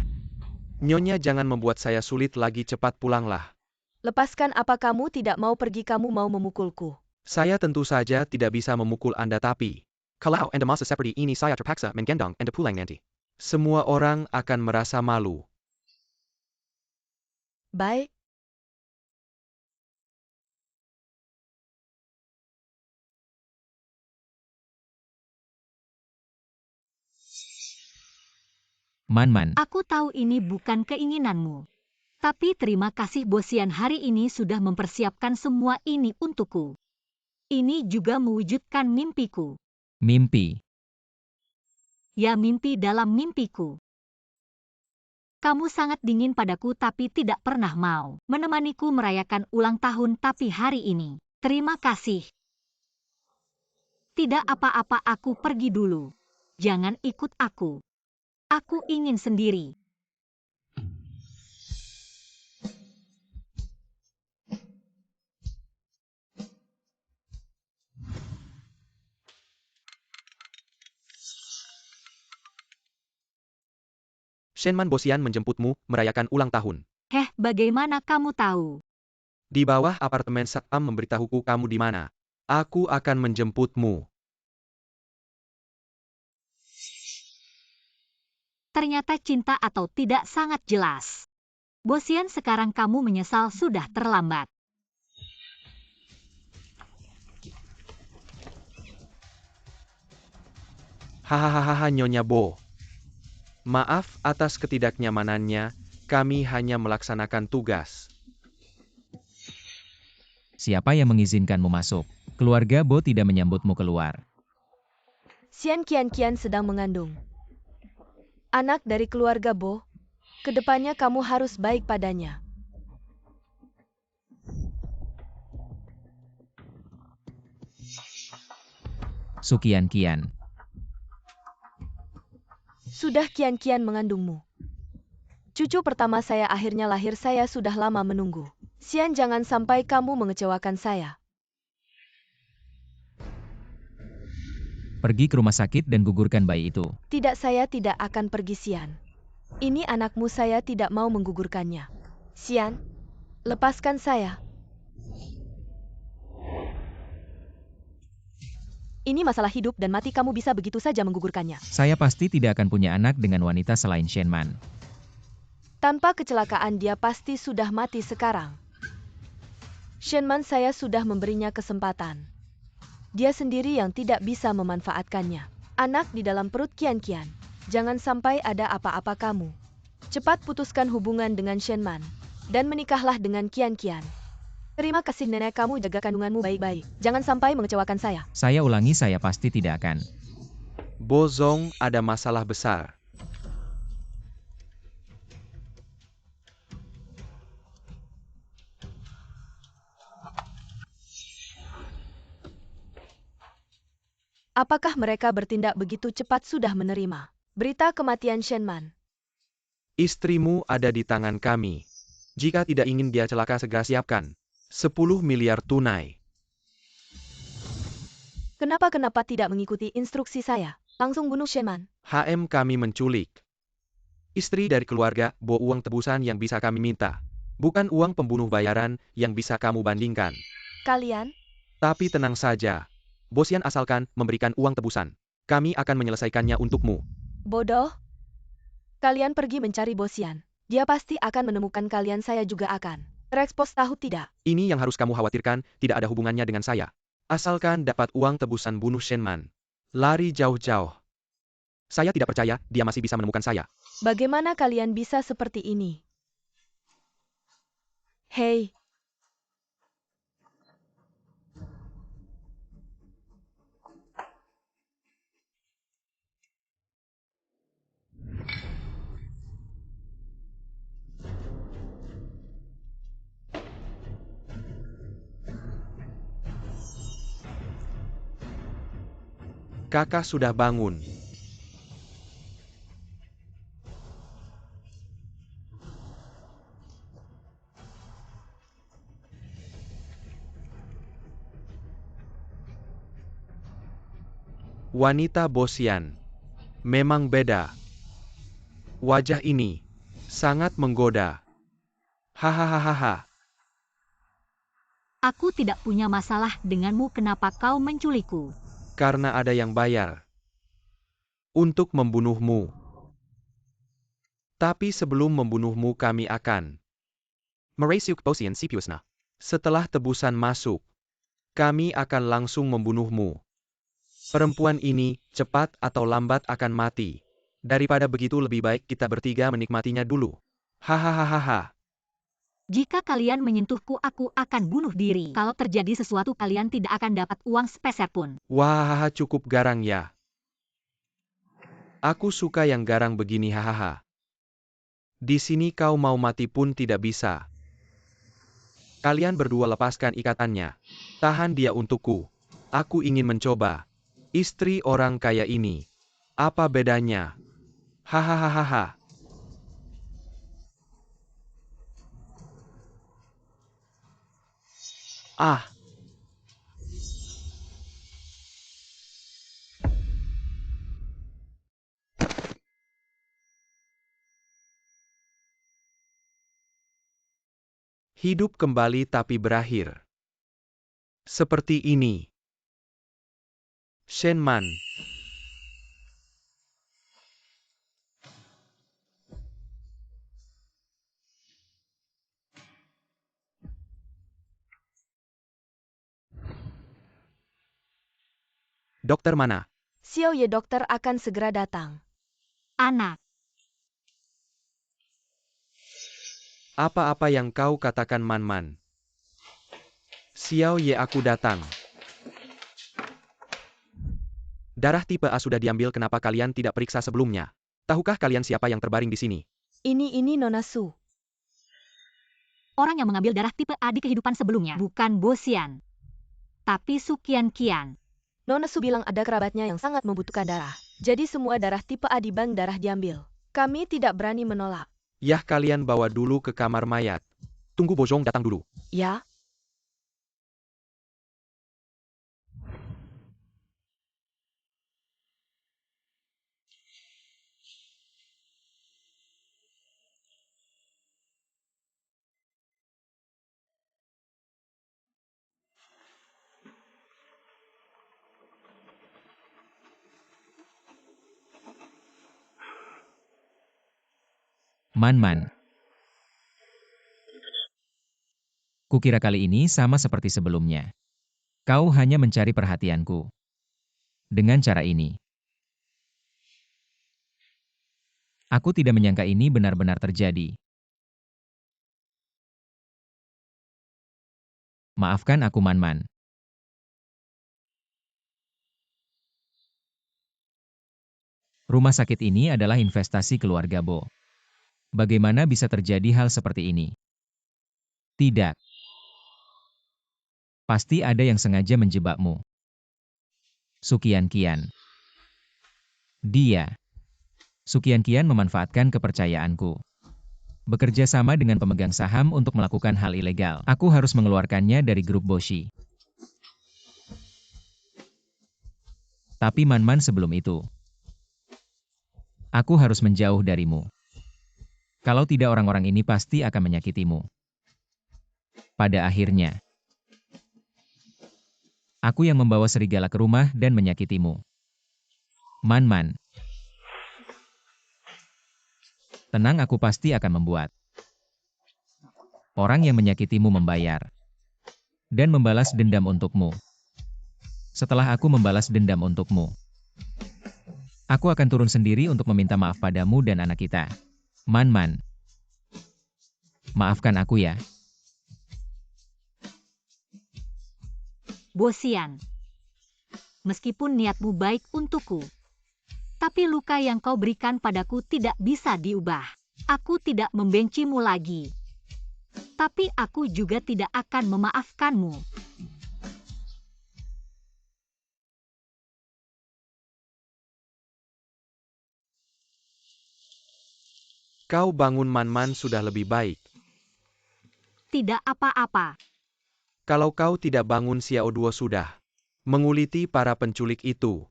Nyonya, jangan membuat saya sulit lagi, cepat pulanglah. lepaskan, apa kamu tidak mau pergi, kamu mau memukulku. Saya tentu saja tidak bisa memukul Anda, tapi kalau Anda masa seperti ini saya terpaksa menggendong Anda pulang nanti. Semua orang akan merasa malu. Baik. Man. Aku tahu ini bukan keinginanmu. Tapi terima kasih, Bosian hari ini sudah mempersiapkan semua ini untukku. Ini juga mewujudkan mimpiku. Mimpi. Ya, mimpi dalam mimpiku. Kamu sangat dingin padaku tapi tidak pernah mau menemaniku merayakan ulang tahun, tapi hari ini. Terima kasih. Tidak apa-apa, aku pergi dulu. Jangan ikut aku. Aku ingin sendiri. Shenman Bosian menjemputmu merayakan ulang tahun. Bagaimana kamu tahu? Di bawah apartemen satpam memberitahuku kamu di mana. Aku akan menjemputmu. Ternyata cinta atau tidak sangat jelas. Bosian, sekarang kamu menyesal sudah terlambat. Hahaha, Nyonya Bo. Maaf atas ketidaknyamanannya, kami hanya melaksanakan tugas. Siapa yang mengizinkanmu masuk? Keluarga Bo tidak menyambutmu keluar. Xian Qian sedang mengandung anak dari keluarga Bo. Kedepannya kamu harus baik padanya. Sukian. Sudah Qian mengandungmu. Cucu pertama saya akhirnya lahir, saya sudah lama menunggu. Xian, jangan sampai kamu mengecewakan saya. Pergi ke rumah sakit dan gugurkan bayi itu. Tidak, saya tidak akan pergi, Xian. Ini anakmu, saya tidak mau menggugurkannya. Xian, lepaskan saya. Ini masalah hidup dan mati, kamu bisa begitu saja menggugurkannya. Saya pasti tidak akan punya anak dengan wanita selain Shenman. Tanpa kecelakaan dia pasti sudah mati sekarang. Shenman, saya sudah memberinya kesempatan. Dia sendiri yang tidak bisa memanfaatkannya. Anak di dalam perut Qian. Jangan sampai ada apa-apa kamu. Cepat putuskan hubungan dengan Shenman. Dan menikahlah dengan Qian. Terima kasih nenek, kamu jaga kandunganmu baik-baik. Jangan sampai mengecewakan saya. Saya ulangi, saya pasti tidak akan. Bo Zong, ada masalah besar. Apakah mereka bertindak begitu cepat sudah menerima berita kematian Shenman? Istrimu ada di tangan kami. Jika tidak ingin dia celaka, segera siapkan 10 miliar tunai. Kenapa tidak mengikuti instruksi saya? Langsung bunuh Shenman. Kami menculik istri dari keluarga Bo. Uang tebusan yang bisa kami minta, bukan uang pembunuh bayaran yang bisa kamu bandingkan. Kalian? Tapi tenang saja. Bosian asalkan memberikan uang tebusan, kami akan menyelesaikannya untukmu. Bodoh. Kalian pergi mencari Bosian. Dia pasti akan menemukan kalian, saya juga akan terekspos, tahu tidak? Ini yang harus kamu khawatirkan, tidak ada hubungannya dengan saya. Asalkan dapat uang tebusan bunuh Shenman. Lari jauh-jauh. Saya tidak percaya dia masih bisa menemukan saya. Bagaimana kalian bisa seperti ini? Hei, Kakak sudah bangun. Wanita Bosyan. Memang beda. Wajah ini sangat menggoda. Hahaha. Aku tidak punya masalah denganmu, kenapa kau menculikku? Karena ada yang bayar untuk membunuhmu. Tapi sebelum membunuhmu kami akan meresuk Bosyan Sipiusna. Setelah tebusan masuk, kami akan langsung membunuhmu. Perempuan ini, cepat atau lambat akan mati. Daripada begitu lebih baik kita bertiga menikmatinya dulu. Hahaha. Jika kalian menyentuhku, aku akan bunuh diri. Kalau terjadi sesuatu, kalian tidak akan dapat uang sepeser pun. Wah, cukup garang ya. Aku suka yang garang begini, hahaha. Di sini kau mau mati pun tidak bisa. Kalian berdua lepaskan ikatannya. Tahan dia untukku. Aku ingin mencoba. Istri orang kaya ini. Apa bedanya? Hahaha. Ah. Hidup kembali tapi berakhir seperti ini. Shenman. Dokter mana? Xiao Ye dokter akan segera datang. Anak, Apa-apa yang kau katakan, Man. Xiao Ye, aku datang. Darah tipe A sudah diambil, kenapa kalian tidak periksa sebelumnya? Tahukah kalian siapa yang terbaring di sini? Ini Nona Su. orang yang mengambil darah tipe A di kehidupan sebelumnya bukan Bosyan, tapi Su Qianqian. Nona Su bilang ada kerabatnya yang sangat membutuhkan darah. Jadi semua darah tipe A di bank darah diambil. Kami tidak berani menolak. Yah, kalian bawa dulu ke kamar mayat. Tunggu Bojong datang dulu. Ya? Man. Kukira kali ini sama seperti sebelumnya. Kau hanya mencari perhatianku. Dengan cara ini. Aku tidak menyangka ini benar-benar terjadi. Maafkan aku, Man. Rumah sakit ini adalah investasi keluarga Bo. Bagaimana bisa terjadi hal seperti ini? Tidak. Pasti ada yang sengaja menjebakmu. Su Qianqian. Dia. Su Qianqian memanfaatkan kepercayaanku. Bekerja sama dengan pemegang saham untuk melakukan hal ilegal. Aku harus mengeluarkannya dari grup Boshi. Tapi Man sebelum itu. Aku harus menjauh darimu. Kalau tidak orang-orang ini pasti akan menyakitimu. Pada akhirnya, aku yang membawa serigala ke rumah dan menyakitimu. Man. Tenang, aku pasti akan membuat orang yang menyakitimu membayar dan membalas dendam untukmu. Setelah aku membalas dendam untukmu, Aku akan turun sendiri untuk meminta maaf padamu dan anak kita. Man, maafkan aku ya. Bo Xian. Meskipun niatmu baik untukku, tapi luka yang kau berikan padaku tidak bisa diubah. Aku tidak membencimu lagi. Tapi aku juga tidak akan memaafkanmu. Kau bangun Man sudah lebih baik. Tidak apa-apa. Kalau kau tidak bangun Xiao Duo sudah menguliti para penculik itu.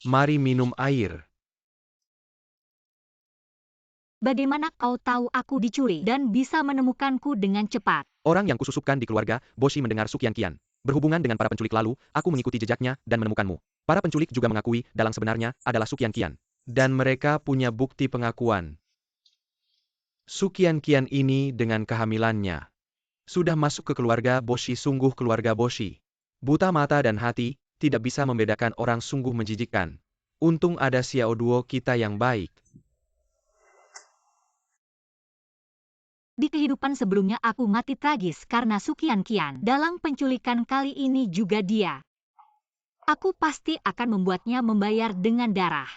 Mari minum air. Bagaimana kau tahu aku diculik dan bisa menemukanku dengan cepat? Orang yang kususupkan di keluarga, Boshi mendengar Sukian Kian. Berhubungan dengan para penculik lalu, aku mengikuti jejaknya dan menemukanmu. Para penculik juga mengakui, dalang sebenarnya, adalah Sukian Kian. Dan mereka punya bukti pengakuan. Sukian Kian ini dengan kehamilannya sudah masuk ke keluarga Boshi, sungguh keluarga Boshi. Buta mata dan hati, tidak bisa membedakan orang, sungguh menjijikkan. Untung ada Xiao Duo kita yang baik. Di kehidupan sebelumnya aku mati tragis karena Sukian Kian. Dalam penculikan kali ini juga dia. Aku pasti akan membuatnya membayar dengan darah.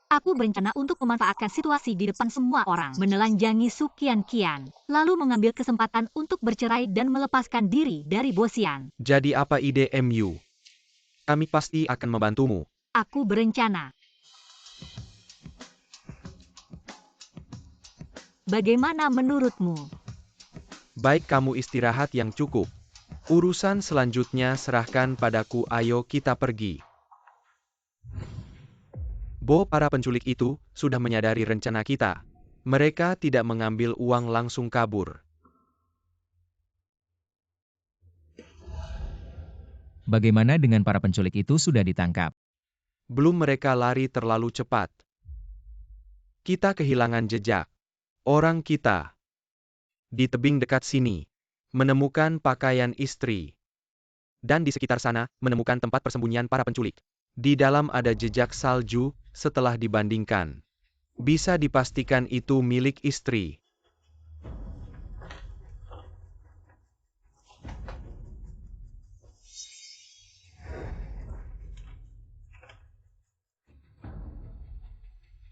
Aku berencana untuk memanfaatkan situasi di depan semua orang, menelanjangi Sukian Kian, lalu mengambil kesempatan untuk bercerai dan melepaskan diri dari Bo Xian. Jadi apa ide MU? Kami pasti akan membantumu. Aku berencana. Bagaimana menurutmu? Baik, kamu istirahat yang cukup. Urusan selanjutnya serahkan padaku, ayo kita pergi. Bo, para penculik itu sudah menyadari rencana kita. Mereka tidak mengambil uang langsung kabur. Bagaimana dengan para penculik itu sudah ditangkap? Belum, mereka lari terlalu cepat. Kita kehilangan jejak. Orang kita di tebing dekat sini menemukan pakaian istri. Dan di sekitar sana menemukan tempat persembunyian para penculik. Di dalam ada jejak salju. Setelah dibandingkan, bisa dipastikan itu milik istri.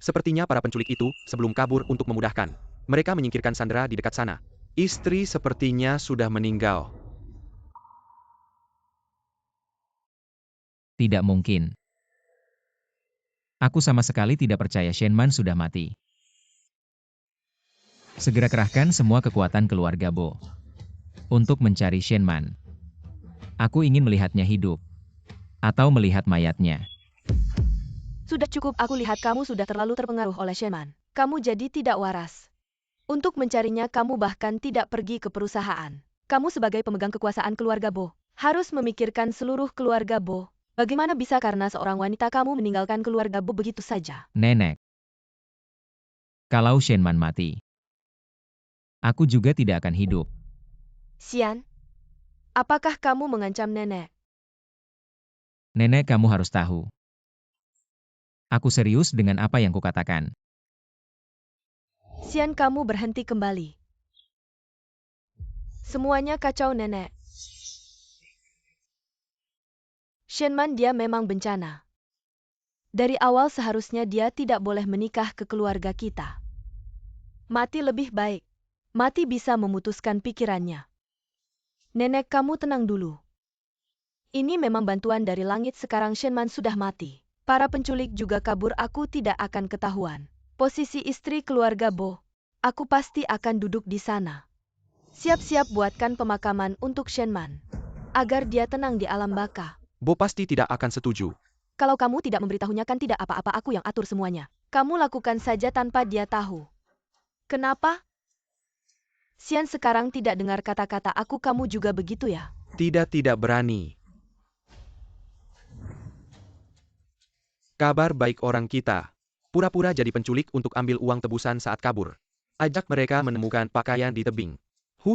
Sepertinya para penculik itu sebelum kabur untuk memudahkan. Mereka menyingkirkan sandera di dekat sana. Istri sepertinya sudah meninggal. Tidak mungkin. Aku sama sekali tidak percaya Shenman sudah mati. Segera kerahkan semua kekuatan keluarga Bo untuk mencari Shenman. Aku ingin melihatnya hidup atau melihat mayatnya. Sudah cukup, aku lihat kamu sudah terlalu terpengaruh oleh Shenman. Kamu jadi tidak waras. Untuk mencarinya kamu bahkan tidak pergi ke perusahaan. Kamu sebagai pemegang kekuasaan keluarga Bo harus memikirkan seluruh keluarga Bo. Bagaimana bisa karena seorang wanita kamu meninggalkan keluarga Bo begitu saja? Nenek, kalau Shenman mati, aku juga tidak akan hidup. Xian, apakah kamu mengancam nenek? Nenek, kamu harus tahu. Aku serius dengan apa yang kukatakan. Xian, kamu berhenti kembali. Semuanya kacau, nenek. Shenman, dia memang bencana. Dari awal seharusnya dia tidak boleh menikah ke keluarga kita. Mati lebih baik. Mati bisa memutuskan pikirannya. Nenek, kamu tenang dulu. Ini memang bantuan dari langit, sekarang Shenman sudah mati. Para penculik juga kabur, aku tidak akan ketahuan. Posisi istri keluarga Bo, aku pasti akan duduk di sana. Siap-siap buatkan pemakaman untuk Shenman. Agar dia tenang di alam baka. Bo pasti tidak akan setuju. Kalau kamu tidak memberitahunya kan tidak apa-apa, aku yang atur semuanya. Kamu lakukan saja tanpa dia tahu. Kenapa? Xian, sekarang tidak dengar kata-kata aku, kamu juga begitu ya? Tidak berani. Kabar baik orang kita. Pura-pura jadi penculik untuk ambil uang tebusan saat kabur. Ajak mereka menemukan pakaian di tebing.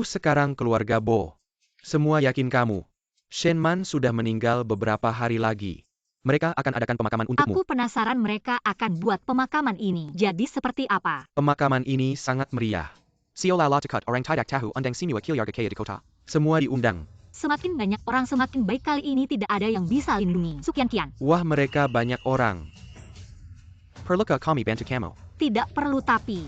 Sekarang keluarga Bo. Semua yakin kamu. Shenman sudah meninggal beberapa hari lagi. Mereka akan adakan pemakaman untukmu. Aku penasaran mereka akan buat pemakaman ini. Jadi seperti apa? Pemakaman ini sangat meriah. Siolala tekut orang tidak tahu undang sinua kilyarga kaya di kota. Semua diundang. Semakin banyak orang semakin baik, kali ini tidak ada yang bisa lindungi Su Qianqian. Wah, mereka banyak orang. Perluka kami bantu kamu? Tidak perlu tapi.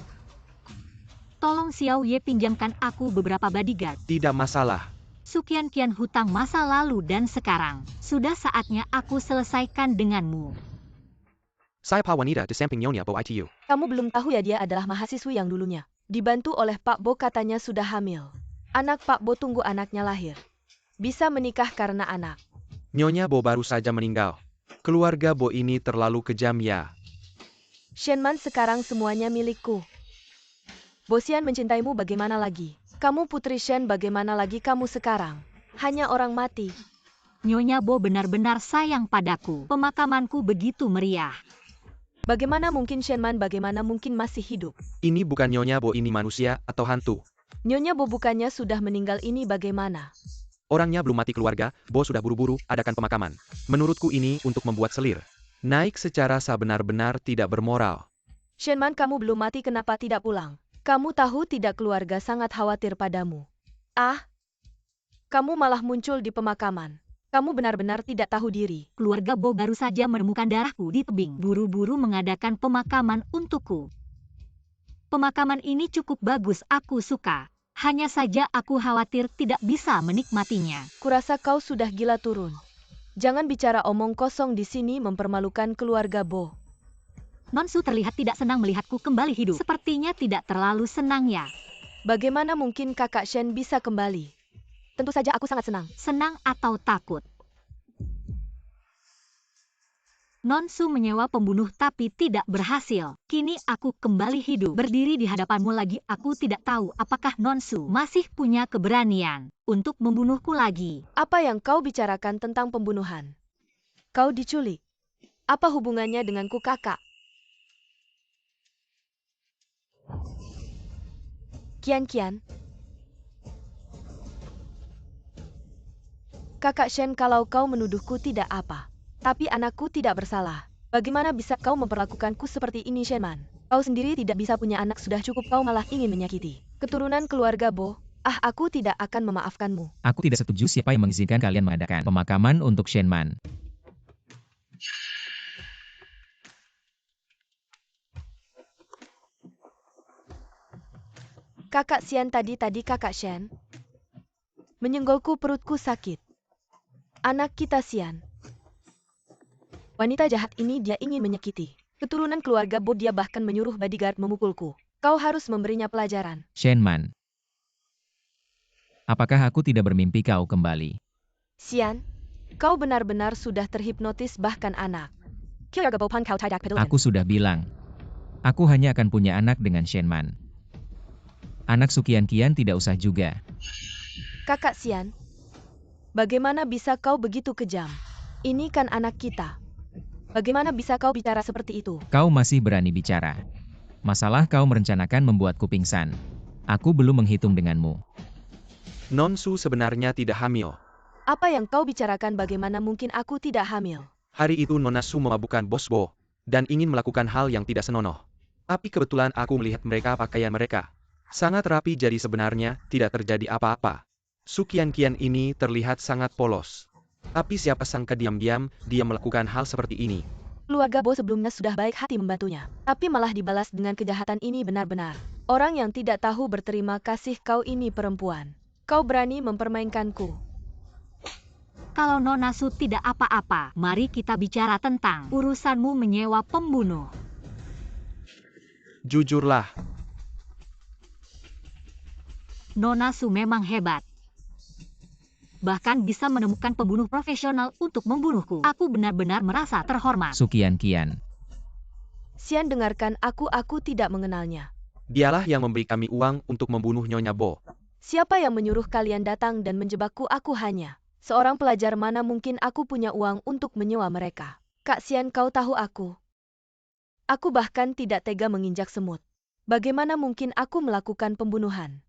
Tolong Xiao Ye pinjamkan aku beberapa bodyguard. Tidak masalah. Su Qianqian hutang masa lalu dan sekarang. Sudah saatnya aku selesaikan denganmu. Saya Pak Wanita di samping Nyonya Bo itu. Kamu belum tahu ya, dia adalah mahasiswi yang dulunya dibantu oleh Pak Bo, katanya sudah hamil. Anak Pak Bo tunggu anaknya lahir. Bisa menikah karena anak. Nyonya Bo baru saja meninggal. Keluarga Bo ini terlalu kejam ya. Shenman, sekarang semuanya milikku. Bosian mencintaimu, bagaimana lagi? Kamu putri Shen, bagaimana lagi kamu sekarang? Hanya orang mati. Nyonya Bo benar-benar sayang padaku. Pemakamanku begitu meriah. Bagaimana mungkin Shenman, bagaimana mungkin masih hidup? Ini bukan Nyonya Bo, ini manusia atau hantu. Nyonya Bo bukannya sudah meninggal, ini bagaimana? Orangnya belum mati, keluarga Bo sudah buru-buru adakan pemakaman. Menurutku ini untuk membuat selir. Naik secara sebenar-benar tidak bermoral. Shenman, kamu belum mati, kenapa tidak pulang? Kamu tahu tidak, keluarga sangat khawatir padamu. Kamu malah muncul di pemakaman. Kamu benar-benar tidak tahu diri. Keluarga Bo baru saja menemukan darahku di tebing. Buru-buru mengadakan pemakaman untukku. Pemakaman ini cukup bagus, aku suka. Hanya saja aku khawatir tidak bisa menikmatinya. Kurasa kau sudah gila turun. Jangan bicara omong kosong di sini, mempermalukan keluarga Bo. Nonsu terlihat tidak senang melihatku kembali hidup. Sepertinya tidak terlalu senang ya. Bagaimana mungkin kakak Shen bisa kembali? Tentu saja aku sangat senang. Senang atau takut? Nonsu menyewa pembunuh tapi tidak berhasil. Kini aku kembali hidup. Berdiri di hadapanmu lagi, aku tidak tahu apakah Nonsu masih punya keberanian untuk membunuhku lagi. Apa yang kau bicarakan tentang pembunuhan? Kau diculik. Apa hubungannya denganku, kakak? Qianqian. Kakak Shen, kalau kau menuduhku tidak apa. Tapi anakku tidak bersalah. Bagaimana bisa kau memperlakukanku seperti ini, Shenman? Kau sendiri tidak bisa punya anak, sudah cukup kau malah ingin menyakiti keturunan keluarga Bo. Aku tidak akan memaafkanmu. Aku tidak setuju siapa yang mengizinkan kalian mengadakan pemakaman untuk Shenman. Kakak Xian, tadi kakak Shen menyenggolku, perutku sakit. Anak kita Xian. Wanita jahat ini, dia ingin menyakiti keturunan keluarga Bo, dia bahkan menyuruh bodyguard memukulku. Kau harus memberinya pelajaran. Shenman. Apakah aku tidak bermimpi kau kembali? Xian, kau benar-benar sudah terhipnotis, bahkan anak. Aku sudah bilang. Aku hanya akan punya anak dengan Shenman. Anak Su Qianqian tidak usah juga. Kakak Xian, bagaimana bisa kau begitu kejam? Ini kan anak kita. Bagaimana bisa kau bicara seperti itu? Kau masih berani bicara. Masalah kau merencanakan membuatku pingsan. Aku belum menghitung denganmu. Nonsu sebenarnya tidak hamil. Apa yang kau bicarakan? Bagaimana mungkin aku tidak hamil? Hari itu Nona Su memabukkan Bos Bo dan ingin melakukan hal yang tidak senonoh. Tapi kebetulan aku melihat mereka, pakaian mereka sangat rapi, jadi sebenarnya tidak terjadi apa-apa. Su Qianqian ini terlihat sangat polos. Tapi siapa sangka diam-diam dia melakukan hal seperti ini. Keluarga Bo sebelumnya sudah baik hati membantunya, tapi malah dibalas dengan kejahatan ini. Benar-benar orang yang tidak tahu berterima kasih. Kau ini perempuan. Kau berani mempermainkanku. Kalau Nona Su tidak apa-apa, mari kita bicara tentang urusanmu menyewa pembunuh. Jujurlah. Nona Su memang hebat. Bahkan bisa menemukan pembunuh profesional untuk membunuhku. Aku benar-benar merasa terhormat. Su Qianqian. Xian, dengarkan aku tidak mengenalnya. Dialah yang memberi kami uang untuk membunuh Nyonya Bo. Siapa yang menyuruh kalian datang dan menjebakku? Aku hanya seorang pelajar, mana mungkin aku punya uang untuk menyewa mereka. Kak Xian, kau tahu aku Aku bahkan tidak tega menginjak semut. Bagaimana mungkin aku melakukan pembunuhan?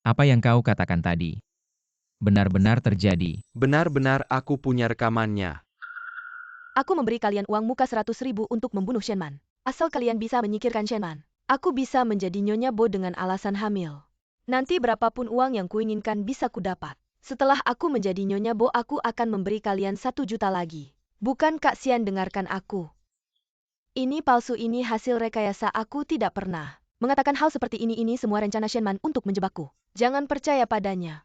Apa yang kau katakan tadi? Benar-benar terjadi. Benar-benar aku punya rekamannya. Aku memberi kalian uang muka 100.000 untuk membunuh Shenman. Asal kalian bisa menyingkirkan Shenman. Aku bisa menjadi Nyonya Bo dengan alasan hamil. Nanti berapapun uang yang kuinginkan bisa kudapat. Setelah aku menjadi Nyonya Bo, aku akan memberi kalian 1 juta lagi. Bukan Kak Xian, dengarkan aku. Ini palsu, ini hasil rekayasa, aku tidak pernah mengatakan hal seperti ini semua rencana Shenman untuk menjebakku. Jangan percaya padanya.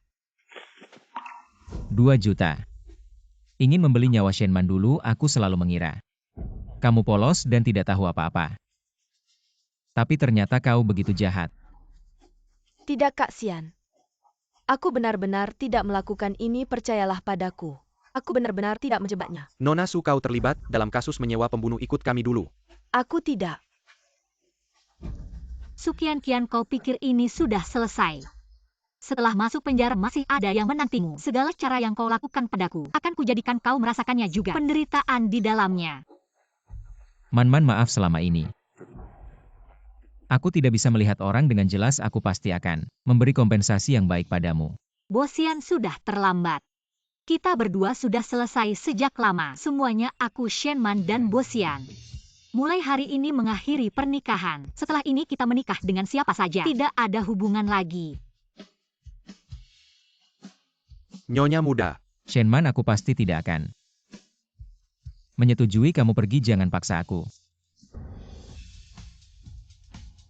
2 juta. Ingin membeli nyawa Shenman dulu, aku selalu mengira kamu polos dan tidak tahu apa-apa. Tapi ternyata kau begitu jahat. Tidak Kak Xian. Aku benar-benar tidak melakukan ini, percayalah padaku. Aku benar-benar tidak menjebaknya. Nona Su, kau terlibat dalam kasus menyewa pembunuh, ikut kami dulu. Aku tidak. Su Qianqian, kau pikir ini sudah selesai? Setelah masuk penjara masih ada yang menantimu. Segala cara yang kau lakukan padaku akan kujadikan kau merasakannya juga. Penderitaan di dalamnya. Man, maaf selama ini. Aku tidak bisa melihat orang dengan jelas, aku pasti akan memberi kompensasi yang baik padamu. Bo Xian, sudah terlambat. Kita berdua sudah selesai sejak lama. Semuanya aku, Shenman dan Bo Xian. Mulai hari ini mengakhiri pernikahan. Setelah ini kita menikah dengan siapa saja. Tidak ada hubungan lagi. Nyonya muda. Shenman, aku pasti tidak akan menyetujui kamu pergi, jangan paksa aku.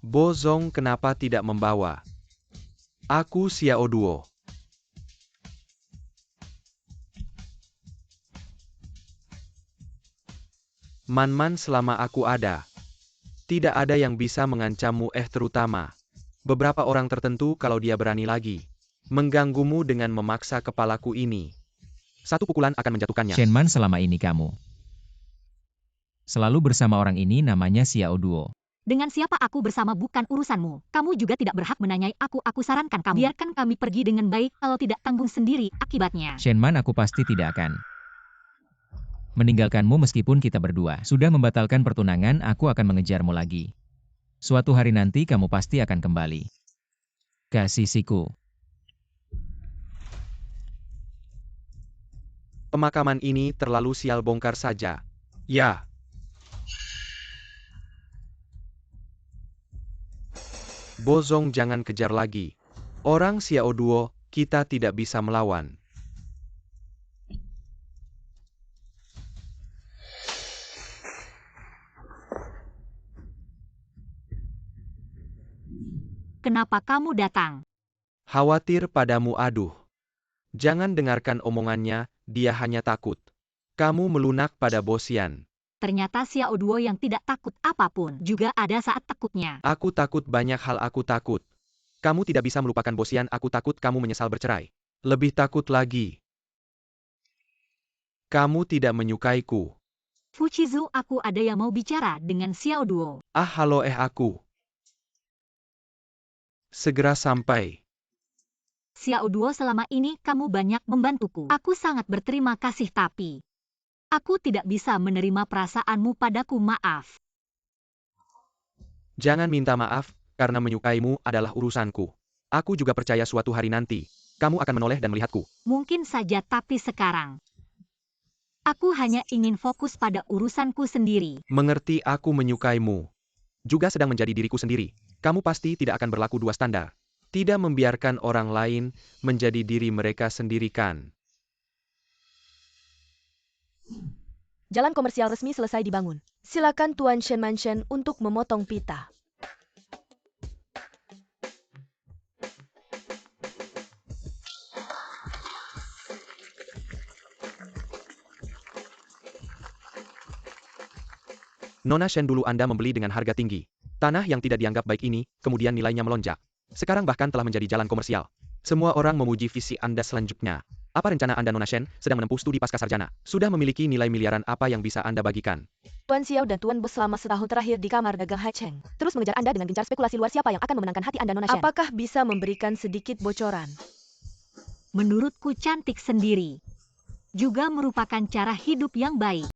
Bo Zong kenapa tidak membawa aku Xiao Duo? Man, selama aku ada, tidak ada yang bisa mengancammu, terutama beberapa orang tertentu. Kalau dia berani lagi mengganggumu dengan memaksa kepalaku ini, 1 pukulan akan menjatuhkannya. Shenman, selama ini kamu selalu bersama orang ini, namanya Xiao Duo. Dengan siapa aku bersama bukan urusanmu. Kamu juga tidak berhak menanyai aku. Aku sarankan kamu biarkan kami pergi dengan baik. Kalau tidak, tanggung sendiri akibatnya. Shenman, aku pasti tidak akan meninggalkanmu meskipun kita berdua sudah membatalkan pertunangan. Aku akan mengejarmu lagi. Suatu hari nanti kamu pasti akan kembali ke sisiku. Pemakaman ini terlalu sial, bongkar saja. Ya. Bo Zong, jangan kejar lagi. Orang Xiao Duo, kita tidak bisa melawan. Kenapa kamu datang? Khawatir padamu, aduh. Jangan dengarkan omongannya, dia hanya takut kamu melunak pada Bo Xian. Ternyata Xiao Duo yang tidak takut apapun juga ada saat takutnya. Aku takut banyak hal, aku takut kamu tidak bisa melupakan Bo Xian, aku takut kamu menyesal bercerai. Lebih takut lagi, kamu tidak menyukaiku. Fuchizu, aku ada yang mau bicara dengan Xiao Duo. Halo, aku. Segera sampai. Xiao Duo, selama ini kamu banyak membantuku. Aku sangat berterima kasih, tapi aku tidak bisa menerima perasaanmu padaku, maaf. Jangan minta maaf, karena menyukaimu adalah urusanku. Aku juga percaya suatu hari nanti, kamu akan menoleh dan melihatku. Mungkin saja, tapi sekarang aku hanya ingin fokus pada urusanku sendiri. Mengerti, aku menyukaimu. Juga sedang menjadi diriku sendiri. Kamu pasti tidak akan berlaku 2 standar. Tidak membiarkan orang lain menjadi diri mereka sendiri, kan? Jalan komersial resmi selesai dibangun. Silakan Tuan Shenman Shen untuk memotong pita. Nona Shen, dulu Anda membeli dengan harga tinggi. Tanah yang tidak dianggap baik ini, kemudian nilainya melonjak. Sekarang bahkan telah menjadi jalan komersial. Semua orang memuji visi Anda selanjutnya. Apa rencana Anda, Nona Shen? Sedang menempuh studi pascasarjana. Sudah memiliki nilai miliaran, apa yang bisa Anda bagikan? Tuan Xiao dan Tuan Bo selama setahun terakhir di kamar dagang Haicheng terus mengejar Anda dengan gencar spekulasi luar siapa yang akan memenangkan hati Anda, Nona Shen. Apakah bisa memberikan sedikit bocoran? Menurutku cantik sendiri juga merupakan cara hidup yang baik.